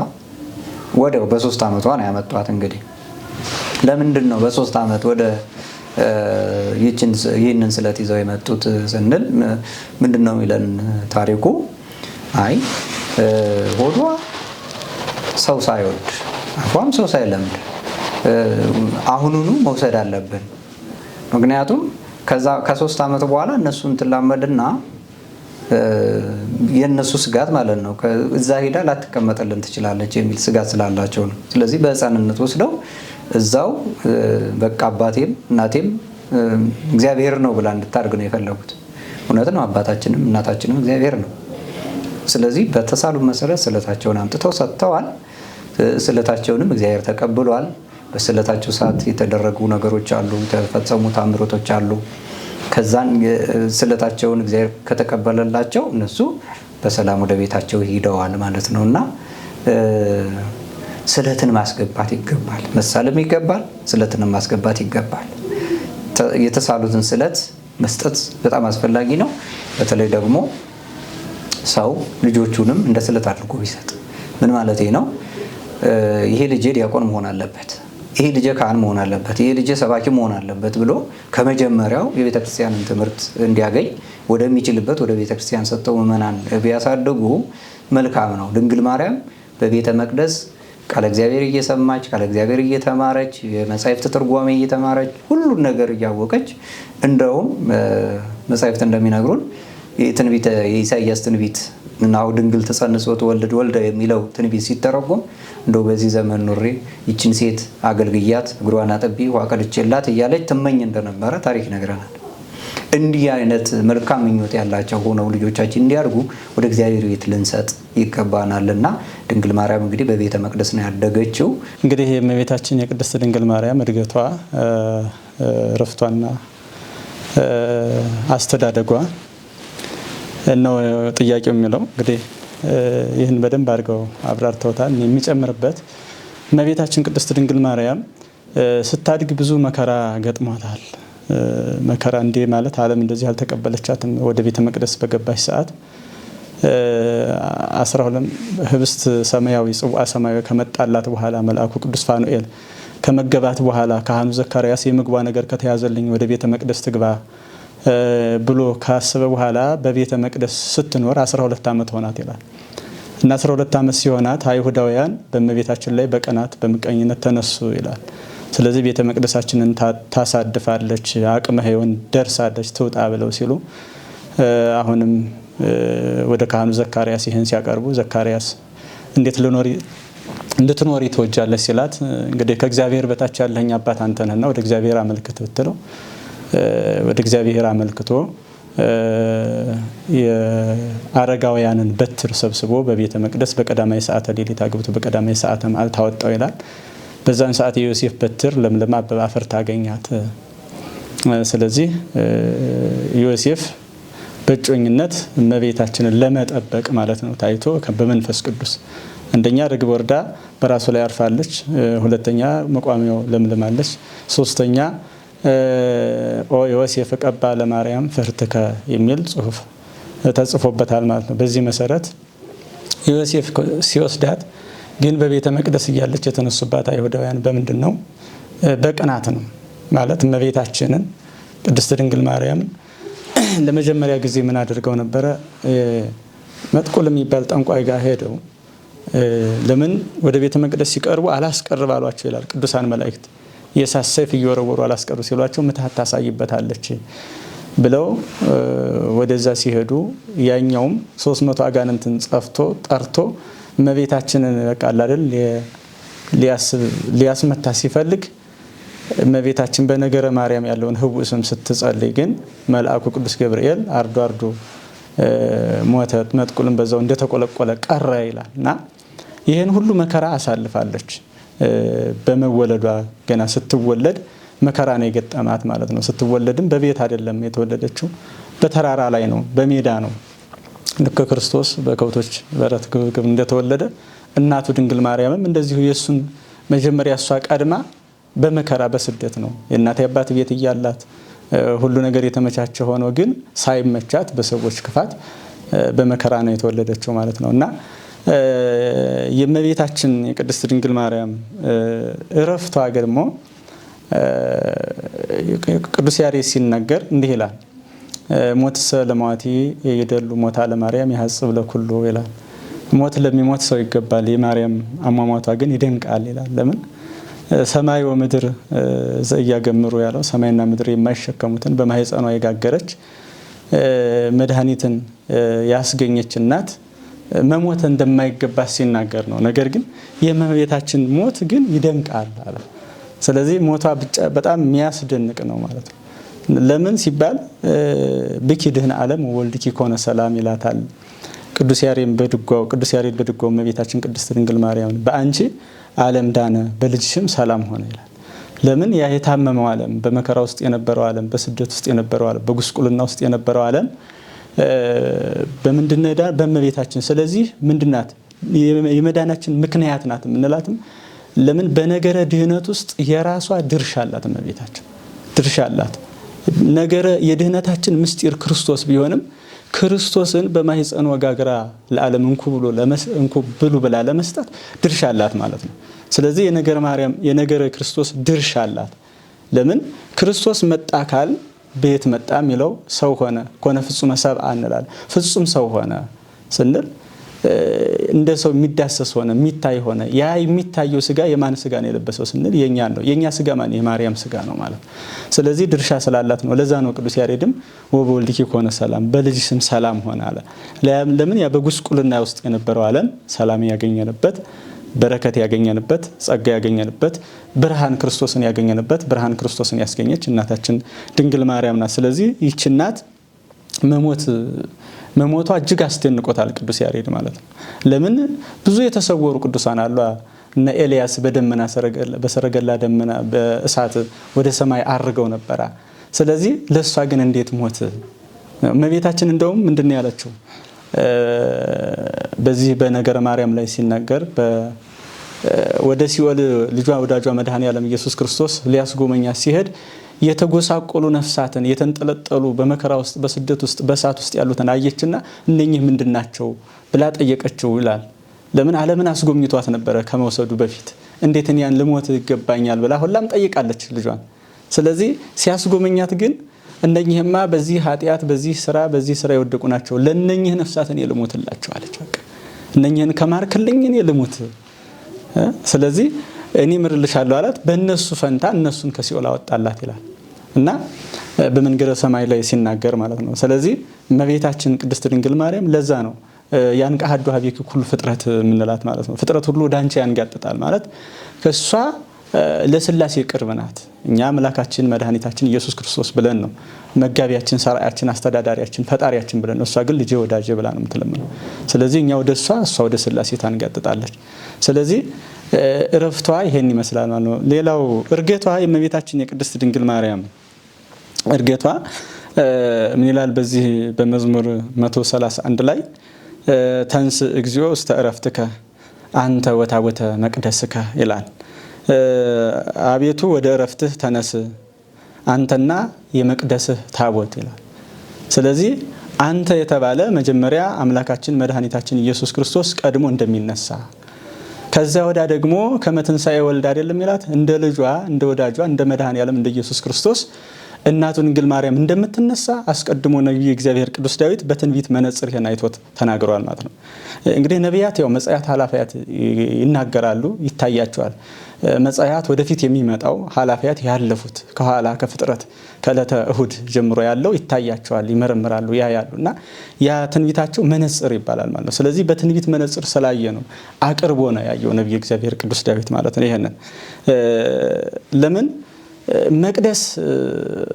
S3: ወዲያው በ3 ዓመቷ ነው ያመጧት። እንግዲህ ለምንድን ነው በ3 ዓመት ወደ ይህንን ስዕለት ይዘው የመጡት ስንል ምንድን ነው የሚለን ታሪኩ? አይ ሆዷ ሰው ሳይወድ አፏም ሰው ሳይለምድ አሁኑኑ መውሰድ አለብን። ምክንያቱም ከ3 ዓመት በኋላ እነሱን ትላመድና የነሱ ስጋት ማለት ነው እዛ ሄዳ ላትቀመጥልን ትችላለች የሚል ስጋት ስላላቸው ነው። ስለዚህ በሕፃንነት ወስደው እዛው በቃ አባቴም እናቴም እግዚአብሔር ነው ብላ እንድታድግ ነው የፈለጉት። እውነት ነው፣ አባታችንም እናታችንም እግዚአብሔር ነው። ስለዚህ በተሳሉ መሰረት ስዕለታቸውን አምጥተው ሰጥተዋል። ስዕለታቸውንም እግዚአብሔር ተቀብሏል። በስዕለታቸው ሰዓት የተደረጉ ነገሮች አሉ፣ የተፈጸሙ ታምሮቶች አሉ። ከዛን ስዕለታቸውን እግዚአብሔር ከተቀበለላቸው እነሱ በሰላም ወደ ቤታቸው ሂደዋል ማለት ነው እና ስዕለትን ማስገባት ይገባል፣ መሳለም ይገባል፣ ስዕለትን ማስገባት ይገባል። የተሳሉትን ስዕለት መስጠት በጣም አስፈላጊ ነው። በተለይ ደግሞ ሰው ልጆቹንም እንደ ስዕለት አድርጎ ቢሰጥ ምን ማለት ነው? ይሄ ልጄ ዲያቆን መሆን አለበት፣ ይሄ ልጄ ካህን መሆን አለበት፣ ይሄ ልጄ ሰባኪ መሆን አለበት ብሎ ከመጀመሪያው የቤተክርስቲያንን ትምህርት እንዲያገኝ ወደሚችልበት ወደ ቤተክርስቲያን ሰጥተው ምዕመናን ቢያሳድጉ መልካም ነው። ድንግል ማርያም በቤተ መቅደስ ቃለ እግዚአብሔር እየሰማች ቃለ እግዚአብሔር እየተማረች የመጻሕፍት ትርጓሜ እየተማረች ሁሉን ነገር እያወቀች እንደውም መጻሕፍት እንደሚነግሩን የኢሳይያስ ትንቢት እናሁ ድንግል ትጸንስ ወትወልድ ወልደ የሚለው ትንቢት ሲተረጎም እንደው በዚህ ዘመን ኑሬ ይችን ሴት አገልግያት እግሯን አጥቢ ውሃ ቀድቼላት እያለች ትመኝ እንደነበረ ታሪክ ይነግረናል። እንዲህ አይነት መልካም ምኞት ያላቸው ሆነው ልጆቻችን እንዲያድጉ ወደ እግዚአብሔር ቤት ልንሰጥ ይገባናልና ድንግል ማርያም እንግዲህ በቤተ መቅደስ ነው ያደገችው።
S2: እንግዲህ የእመቤታችን የቅድስት ድንግል ማርያም እድገቷ፣ ረፍቷና አስተዳደጓ ነው ጥያቄው የሚለው። እንግዲህ ይህን በደንብ አድርገው አብራርተውታል። የሚጨምርበት እመቤታችን ቅድስት ድንግል ማርያም ስታድግ ብዙ መከራ ገጥሟታል። መከራ እንዴ ማለት ዓለም እንደዚህ አልተቀበለቻትም። ወደ ቤተ መቅደስ በገባች ሰዓት 12 ህብስት ሰማያዊ ጽዋ ሰማያዊ ከመጣላት በኋላ መልአኩ ቅዱስ ፋኑኤል ከመገባት በኋላ ካህኑ ዘካርያስ የምግቧ ነገር ከተያዘልኝ ወደ ቤተ መቅደስ ትግባ ብሎ ካሰበ በኋላ በቤተ መቅደስ ስትኖር 12 ዓመት ሆናት ይላል እና 12 ዓመት ሲሆናት አይሁዳውያን በእመቤታችን ላይ በቀናት በምቀኝነት ተነሱ ይላል። ስለዚህ ቤተ መቅደሳችንን ታሳድፋለች፣ አቅመ ሔዋን ደርሳለች፣ ትውጣ ብለው ሲሉ አሁንም ወደ ካህኑ ዘካርያስ ይህን ሲያቀርቡ ዘካርያስ እንዴት እንድትኖሪ ትወጃለች ሲላት እንግዲህ ከእግዚአብሔር በታች ያለኝ አባት አንተ ነህና ወደ እግዚአብሔር አመልክት ብትለው ወደ እግዚአብሔር አመልክቶ የአረጋውያንን በትር ሰብስቦ በቤተ መቅደስ በቀዳማይ ሰዓተ ሌሊት አግብቶ በቀዳማይ ሰዓተ መዓልት አወጣው ይላል። በዛን ሰዓት የዮሴፍ በትር ለምለማ አበባ አፍርታ አገኛት። ስለዚህ ዮሴፍ በእጮኝነት እመቤታችንን ለመጠበቅ ማለት ነው ታይቶ በመንፈስ ቅዱስ አንደኛ ርግብ ወርዳ በራሱ ላይ አርፋለች፣ ሁለተኛ መቋሚያው ለምልማለች፣ ሶስተኛ ኦ ዮሴፍ ቀባ ለማርያም ፍርትከ የሚል ጽሑፍ ተጽፎበታል ማለት ነው። በዚህ መሰረት ዮሴፍ ሲወስዳት ግን በቤተ መቅደስ እያለች የተነሱባት አይሁዳውያን በምንድን ነው? በቅናት ነው ማለት እመቤታችንን ቅድስት ድንግል ማርያም ለመጀመሪያ ጊዜ ምን አድርገው ነበረ? መጥቁል የሚባል ጠንቋይ ጋር ሄደው ለምን ወደ ቤተ መቅደስ ሲቀርቡ አላስቀርብ አሏቸው ይላል። ቅዱሳን መላእክት የእሳት ሰይፍ እየወረወሩ አላስቀርብ ሲሏቸው ምትሃት ታሳይበታለች ብለው ወደዛ ሲሄዱ ያኛውም 300 አጋንንትን ጠርቶ እመቤታችንን በቃ አይደል ሊያስመታ ሲፈልግ እመቤታችን በነገረ ማርያም ያለውን ህቡዕ ስም ስትጸልይ ግን መልአኩ ቅዱስ ገብርኤል አርዶ ሞተ፣ መጥቁልም በዛው እንደተቆለቆለ ቀረ ይላል እና ይህን ሁሉ መከራ አሳልፋለች። በመወለዷ ገና ስትወለድ መከራ ነው የገጠማት ማለት ነው። ስትወለድም በቤት አይደለም የተወለደችው፣ በተራራ ላይ ነው፣ በሜዳ ነው። ልክ ክርስቶስ በከብቶች በረት ግብግብ እንደተወለደ እናቱ ድንግል ማርያምም እንደዚሁ የሱን መጀመሪያ እሷ ቀድማ በመከራ በስደት ነው። የእናት አባት ቤት እያላት ሁሉ ነገር የተመቻቸ ሆኖ ግን ሳይመቻት በሰዎች ክፋት በመከራ ነው የተወለደችው ማለት ነው እና የእመቤታችን የቅድስት ድንግል ማርያም እረፍቷ ደግሞ ቅዱስ ያሬድ ሲናገር እንዲህ ይላል። ሞትሰ ለማዋቲ የደሉ ሞታ ለማርያም ያሐጽብ ለኩሉ ይላል። ሞት ለሚሞት ሰው ይገባል፣ የማርያም አሟሟቷ ግን ይደንቃል ይላል። ለምን? ሰማይ ወምድር ዘያገምሩ ያለው ሰማይና ምድር የማይሸከሙትን በማህፀኗ የጋገረች መድኃኒትን ያስገኘች እናት መሞት እንደማይገባ ሲናገር ነው። ነገር ግን የእመቤታችን ሞት ግን ይደንቃል አለ። ስለዚህ ሞቷ በጣም የሚያስደንቅ ነው ማለት ነው። ለምን ሲባል ብኪ ድህነ ዓለም ወልድኪ ኮነ ሰላም ይላታል ቅዱስ ያሬድ በድጓው እመቤታችን ቅድስት ድንግል ማርያም በአንቺ ዓለም ዳነ በልጅሽም ሰላም ሆነ ይላል። ለምን? ያ የታመመው ዓለም፣ በመከራ ውስጥ የነበረው ዓለም፣ በስደት ውስጥ የነበረው ዓለም፣ በጉስቁልና ውስጥ የነበረው ዓለም በምንድነው ዳን? በእመቤታችን። ስለዚህ ምንድናት? የመዳናችን ምክንያት ናት የምንላትም ለምን? በነገረ ድህነት ውስጥ የራሷ ድርሻ አላት እመቤታችን፣ ድርሻ አላት። ነገረ የድህነታችን ምስጢር ክርስቶስ ቢሆንም ክርስቶስን በማህፀን ወጋግራ ለዓለም እንኩ ብሉ ብላ ለመስጠት ድርሻ አላት ማለት ነው። ስለዚህ የነገረ ማርያም የነገረ ክርስቶስ ድርሻ አላት። ለምን? ክርስቶስ መጣ ካል ቤት መጣ የሚለው ሰው ሆነ፣ ኮነ ፍጹመ ሰብአ እንላለን። ፍጹም ሰው ሆነ ስንል እንደ ሰው የሚዳሰስ ሆነ፣ የሚታይ ሆነ። ያ የሚታየው ስጋ የማን ስጋ ነው የለበሰው ስንል የኛ ነው። የኛ ስጋ ማን? የማርያም ስጋ ነው ማለት። ስለዚህ ድርሻ ስላላት ነው። ለዛ ነው ቅዱስ ያሬድም ወበወልድኪ ኮነ ሰላም በልጅሽም ሰላም ሆነ አለ። ለምን? ያ በጉስቁልና ውስጥ የነበረው ዓለም ሰላም ያገኘንበት፣ በረከት ያገኘንበት፣ ጸጋ ያገኘንበት፣ ብርሃን ክርስቶስን ያገኘንበት፣ ብርሃን ክርስቶስን ያስገኘች እናታችን ድንግል ማርያም ናት። ስለዚህ ይህች እናት መሞቷ እጅግ አስደንቆታል ቅዱስ ያሬድ ማለት ነው። ለምን? ብዙ የተሰወሩ ቅዱሳን አሉ። እነ ኤልያስ በደመና በሰረገላ ደመና በእሳት ወደ ሰማይ አርገው ነበረ። ስለዚህ ለሷ ግን እንዴት ሞት? እመቤታችን እንደውም ምንድነው ያለችው? በዚህ በነገረ ማርያም ላይ ሲናገር ወደ ሲኦል ልጇ ወዳጇ መድኃኔዓለም ኢየሱስ ክርስቶስ ሊያስጎመኛ ሲሄድ የተጎሳቆሉ ነፍሳትን የተንጠለጠሉ በመከራ ውስጥ በስደት ውስጥ በእሳት ውስጥ ያሉትን አየችና እነኚህ ምንድናቸው ብላ ጠየቀችው ይላል። ለምን ዓለምን አስጎብኝቷት ነበረ ከመውሰዱ በፊት እንዴት እኔን ልሞት ይገባኛል ብላ ሁላም ጠይቃለች ልጇን። ስለዚህ ሲያስጎመኛት ግን እነኚህማ በዚህ ኃጢአት በዚህ ስራ የወደቁ ናቸው፣ ለነኚህ ነፍሳት እኔ ልሞትላቸው አለች። በቃ እነኚህን ከማርክልኝ እኔ ልሞት፣ ስለዚህ እኔ ምርልሻለሁ አላት። በእነሱ ፈንታ እነሱን ከሲኦል አወጣላት ይላል እና በመንገደ ሰማይ ላይ ሲናገር ማለት ነው። ስለዚህ እመቤታችን ቅድስት ድንግል ማርያም ለዛ ነው ያንቃሐዱ ሀቤኪ ኩሉ ፍጥረት የምንላት ማለት ነው። ፍጥረት ሁሉ ወደ አንቺ ያንጋጥጣል ማለት ከሷ ለስላሴ ቅርብ ናት። እኛ አምላካችን መድኃኒታችን ኢየሱስ ክርስቶስ ብለን ነው መጋቢያችን፣ ሰራያችን፣ አስተዳዳሪያችን፣ ፈጣሪያችን ብለን ነው። እሷ ግን ልጄ ወዳጄ ብላ ነው የምትለምነው። ስለዚህ እኛ ወደ እሷ ወደ ስላሴ ታንጋጥጣለች። ስለዚህ እረፍቷ ይሄን ይመስላል ማለት ነው። ሌላው እርገቷ የእመቤታችን የቅድስት ድንግል ማርያም እርገቷ ምን ይላል? በዚህ በመዝሙር 131 ላይ ተንስ እግዚኦ ውስተ ዕረፍትከ አንተ ወታቦተ መቅደስከ ይላል። አቤቱ ወደ ዕረፍትህ ተነስ አንተና የመቅደስህ ታቦት ይላል። ስለዚህ አንተ የተባለ መጀመሪያ አምላካችን መድኃኒታችን ኢየሱስ ክርስቶስ ቀድሞ እንደሚነሳ ከዛ ወዳ ደግሞ ከመትንሳኤ ወልድ አይደለም ይላት እንደ ልጇ እንደ ወዳጇ እንደ መድኃኔዓለም እንደ ኢየሱስ ክርስቶስ እናቱ ድንግል ማርያም እንደምትነሳ አስቀድሞ ነቢዩ እግዚአብሔር ቅዱስ ዳዊት በትንቢት መነጽር ይሄን አይቶት ተናግሯል ማለት ነው። እንግዲህ ነቢያት ያው መጻያት ኃላፊያት ይናገራሉ፣ ይታያቸዋል። መጻያት ወደፊት የሚመጣው ኃላፊያት ያለፉት ከኋላ ከፍጥረት ከዕለተ እሁድ ጀምሮ ያለው ይታያቸዋል፣ ይመረምራሉ፣ ያያሉ እና ያ ትንቢታቸው መነጽር ይባላል ማለት ነው። ስለዚህ በትንቢት መነጽር ስላየ ነው አቅርቦ ነው ያየው ነቢዩ እግዚአብሔር ቅዱስ ዳዊት ማለት ነው። ይሄንን ለምን መቅደስ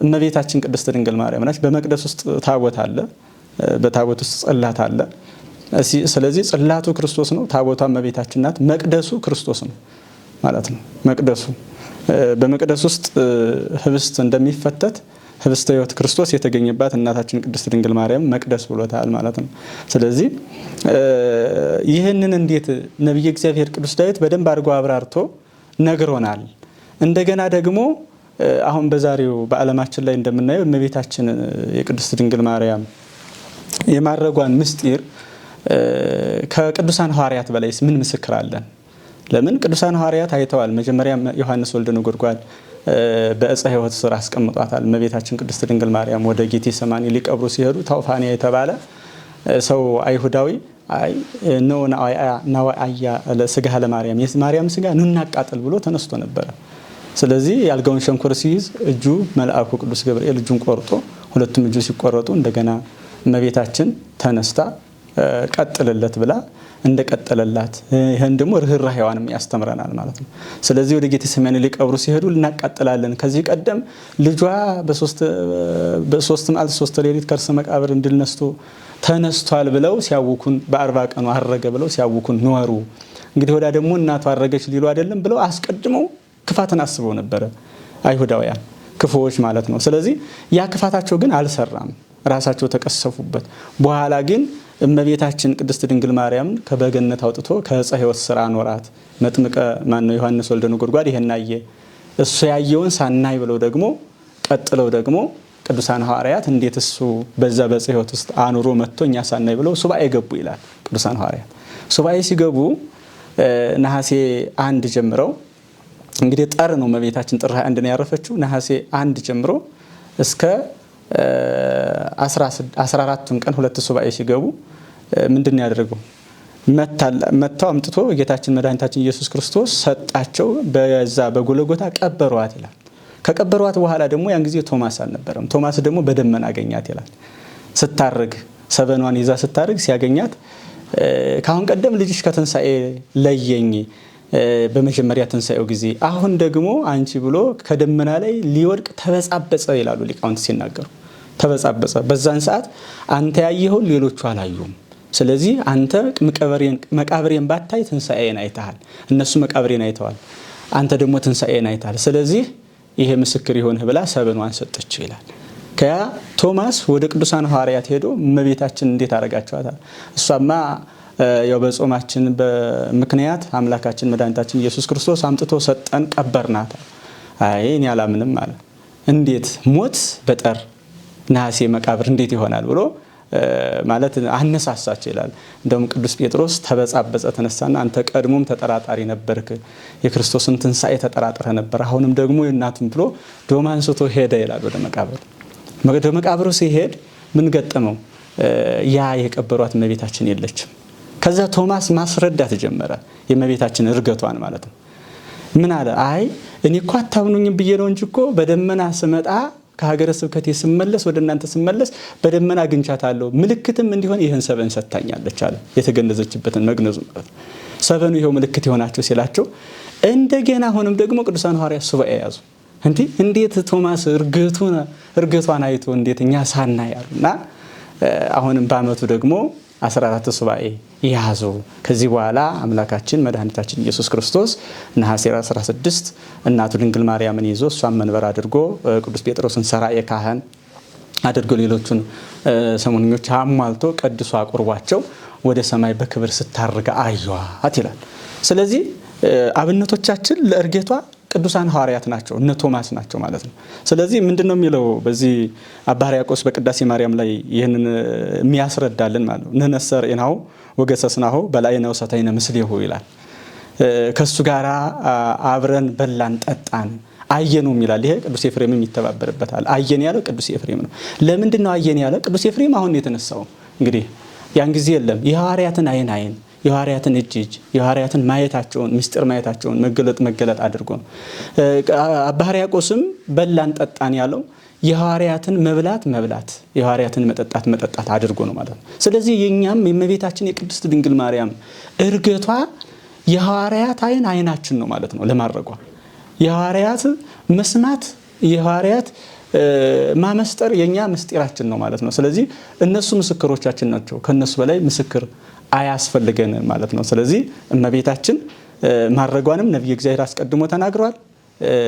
S2: እመቤታችን ቅድስት ድንግል ማርያም ናች። በመቅደስ ውስጥ ታቦት አለ፣ በታቦት ውስጥ ጽላት አለ። ስለዚህ ጽላቱ ክርስቶስ ነው፣ ታቦቷ እመቤታችን ናት፣ መቅደሱ ክርስቶስ ነው ማለት ነው። መቅደሱ በመቅደስ ውስጥ ህብስት እንደሚፈተት ህብስተ ሕይወት ክርስቶስ የተገኘባት እናታችን ቅድስት ድንግል ማርያም መቅደስ ብሎታል ማለት ነው። ስለዚህ ይህንን እንዴት ነቢየ እግዚአብሔር ቅዱስ ዳዊት በደንብ አድርጎ አብራርቶ ነግሮናል። እንደገና ደግሞ አሁን በዛሬው በዓለማችን ላይ እንደምናየው እመቤታችን የቅድስት ድንግል ማርያም የማረጓን ምስጢር ከቅዱሳን ሐዋርያት በላይስ ምን ምስክር አለን? ለምን ቅዱሳን ሐዋርያት አይተዋል። መጀመሪያ ዮሐንስ ወልደ ነጎድጓድ በዕፀ ሕይወት ስር አስቀምጧታል። እመቤታችን ቅድስት ድንግል ማርያም ወደ ጌቴሰማኒ ሊቀብሩ ሲሄዱ ታውፋንያ የተባለ ሰው አይሁዳዊ ነዋያ ለስጋ ለማርያም የማርያም ስጋ ኑ እናቃጥል ብሎ ተነስቶ ነበረ። ስለዚህ ያልጋውን ሸንኮር ሲይዝ እጁ መልአኩ ቅዱስ ገብርኤል እጁን ቆርጦ ሁለቱም እጁ ሲቆረጡ እንደገና እመቤታችን ተነስታ ቀጥልለት ብላ እንደቀጠለላት ይሄን ደግሞ ርህራሄዋንም ያስተምረናል ማለት ነው። ስለዚህ ወደ ጌቴሰማኒ ሊቀብሩ ሲሄዱ ልናቃጥላለን ከዚህ ቀደም ልጇ በሶስት መዓልት 3 ሌሊት ከርሰ መቃብር እንድልነስቶ ተነስቷል ብለው ሲያውኩን በ40 ቀኑ አረገ ብለው ሲያውኩን ኖሩ። እንግዲህ ወዳ ደግሞ እናቱ አረገች ሊሉ አይደለም ብለው አስቀድመው ክፋትን አስበው ነበረ አይሁዳውያን ክፉዎች ማለት ነው። ስለዚህ ያ ክፋታቸው ግን አልሰራም፣ ራሳቸው ተቀሰፉበት። በኋላ ግን እመቤታችን ቅድስት ድንግል ማርያም ከበገነት አውጥቶ ከዕፀ ሕይወት ስራ አኖራት። መጥምቀ ዮሐንስ ወልደ ነጎድጓድ ይሄን አየ። እሱ ያየውን ሳናይ ብለው ደግሞ ቀጥለው ደግሞ ቅዱሳን ሐዋርያት እንዴት እሱ በዛ በዕፀ ሕይወት ውስጥ አኑሮ መጥቶ እኛ ሳናይ ብለው ሱባኤ ገቡ ይላል። ቅዱሳን ሐዋርያት ሱባኤ ሲገቡ ነሐሴ 1 ጀምረው እንግዲህ ጠር ነው እመቤታችን ጥር 21 ነው ያረፈችው። ነሐሴ 1 ጀምሮ እስከ 14ቱን ቀን ሁለት ሱባኤ ሲገቡ ምንድን ያደረገው መታው አምጥቶ ጌታችን መድኃኒታችን ኢየሱስ ክርስቶስ ሰጣቸው። በዛ በጎልጎታ ቀበሯት ይላል። ከቀበሯት በኋላ ደግሞ ያን ጊዜ ቶማስ አልነበረም። ቶማስ ደግሞ በደመና አገኛት ይላል። ስታርግ ሰበኗን ይዛ ስታርግ ሲያገኛት ካሁን ቀደም ልጅሽ ከትንሳኤ ለየኝ በመጀመሪያ ትንሳኤው ጊዜ አሁን ደግሞ አንቺ ብሎ ከደመና ላይ ሊወድቅ ተበጻበጸ ይላሉ ሊቃውንት ሲናገሩ። ተበጻበጸ በዛን ሰዓት አንተ ያየኸውን ሌሎቹ አላዩም። ስለዚህ አንተ መቃብሬን ባታይ ትንሳኤን አይተሃል፣ እነሱ መቃብሬን አይተዋል፣ አንተ ደግሞ ትንሳኤን አይተሃል። ስለዚህ ይሄ ምስክር ይሆንህ ብላ ሰበኗን ሰጠችው ይላል። ከያ ቶማስ ወደ ቅዱሳን ሐዋርያት ሄዶ እመቤታችን እንዴት አረጋችኋታል? እሷማ ያው በጾማችን በምክንያት አምላካችን መድኃኒታችን ኢየሱስ ክርስቶስ አምጥቶ ሰጠን ቀበርናት። አይ እኔ አላምንም አለ። እንዴት ሞት በጠር ነሐሴ መቃብር እንዴት ይሆናል ብሎ ማለት አነሳሳቸው ይላል። እንደውም ቅዱስ ጴጥሮስ ተበጻበጸ ተነሳና አንተ ቀድሞም ተጠራጣሪ ነበርክ፣ የክርስቶስን ትንሣኤ ተጠራጥረ ነበር፣ አሁንም ደግሞ የእናቱን ብሎ ዶማ አንስቶ ሄደ ይላል ወደ መቃብሩ። ወደ መቃብሩ ሲሄድ ምን ገጠመው? ያ የቀበሯት እመቤታችን የለችም። ከዛ ቶማስ ማስረዳት ጀመረ፣ የእመቤታችን እርገቷን ማለት ነው። ምን አለ? አይ እኔ እኮ አታምኑኝም ብዬ ነው እንጂ እኮ በደመና ስመጣ ከሀገረ ስብከቴ ስመለስ ወደ እናንተ ስመለስ በደመና አግኝቻታለሁ፣ ምልክትም እንዲሆን ይህን ሰበን ሰጥታኛለች አለ። የተገነዘችበትን መግነዙ ማለት ነው። ሰበኑ ይኸው ምልክት የሆናቸው ሲላቸው እንደገና አሁንም ደግሞ ቅዱሳን ሐዋርያት ሱባኤ ያዙ። እንዴት ቶማስ እርገቷን አይቶ እንዴት እኛ ሳናይ አሉና አሁንም በዓመቱ ደግሞ 14 ሱባኤ ያዙ። ከዚህ በኋላ አምላካችን መድኃኒታችን ኢየሱስ ክርስቶስ ነሐሴ 16 እናቱ ድንግል ማርያምን ይዞ እሷን መንበር አድርጎ ቅዱስ ጴጥሮስን ሠራኤ ካህን አድርጎ ሌሎቹን ሰሞንኞች አሟልቶ ቀድሶ አቁርቧቸው ወደ ሰማይ በክብር ስታርግ አዩዋት ይላል። ስለዚህ አብነቶቻችን ለእርጌቷ ቅዱሳን ሐዋርያት ናቸው፣ እነ ቶማስ ናቸው ማለት ነው። ስለዚህ ምንድነው የሚለው በዚህ አባ ሕርያቆስ በቅዳሴ ማርያም ላይ ይህንን የሚያስረዳልን ማለት ነው። ንሕነሰ ርኢናሁ ወገሰስናሁ በላዕነ ወሰተይነ ምስሌሁ ይላል። ከሱ ጋር አብረን በላን ጠጣን አየኑም ይላል። ይሄ ቅዱስ ኤፍሬምም ይተባበርበታል። አየን ያለው ቅዱስ ኤፍሬም ነው። ለምንድን ነው አየን ያለው? ቅዱስ ኤፍሬም አሁን የተነሳው እንግዲህ ያን ጊዜ የለም የሐዋርያትን አይን የሐዋርያትን እጅ የሐዋርያትን ማየታቸውን ምስጢር ማየታቸውን መገለጥ አድርጎ ነው። አባ ሕርያቆስም በላን ጠጣን ያለው የሐዋርያትን መብላት የሐዋርያትን መጠጣት አድርጎ ነው ማለት ነው። ስለዚህ የኛም የእመቤታችን የቅድስት ድንግል ማርያም እርገቷ የሐዋርያት አይናችን ነው ማለት ነው። ለማድረጓ የሐዋርያት መስማት የሐዋርያት ማመስጠር የኛ ምስጢራችን ነው ማለት ነው። ስለዚህ እነሱ ምስክሮቻችን ናቸው። ከነሱ በላይ ምስክር አያስፈልገን ማለት ነው። ስለዚህ እመቤታችን ማድረጓንም ነቢየ እግዚአብሔር አስቀድሞ ተናግረዋል።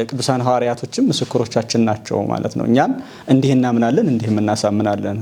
S2: ቅዱሳን ሐዋርያቶችም ምስክሮቻችን ናቸው ማለት ነው። እኛም እንዲህ እናምናለን፣ እንዲህም እናሳምናለን።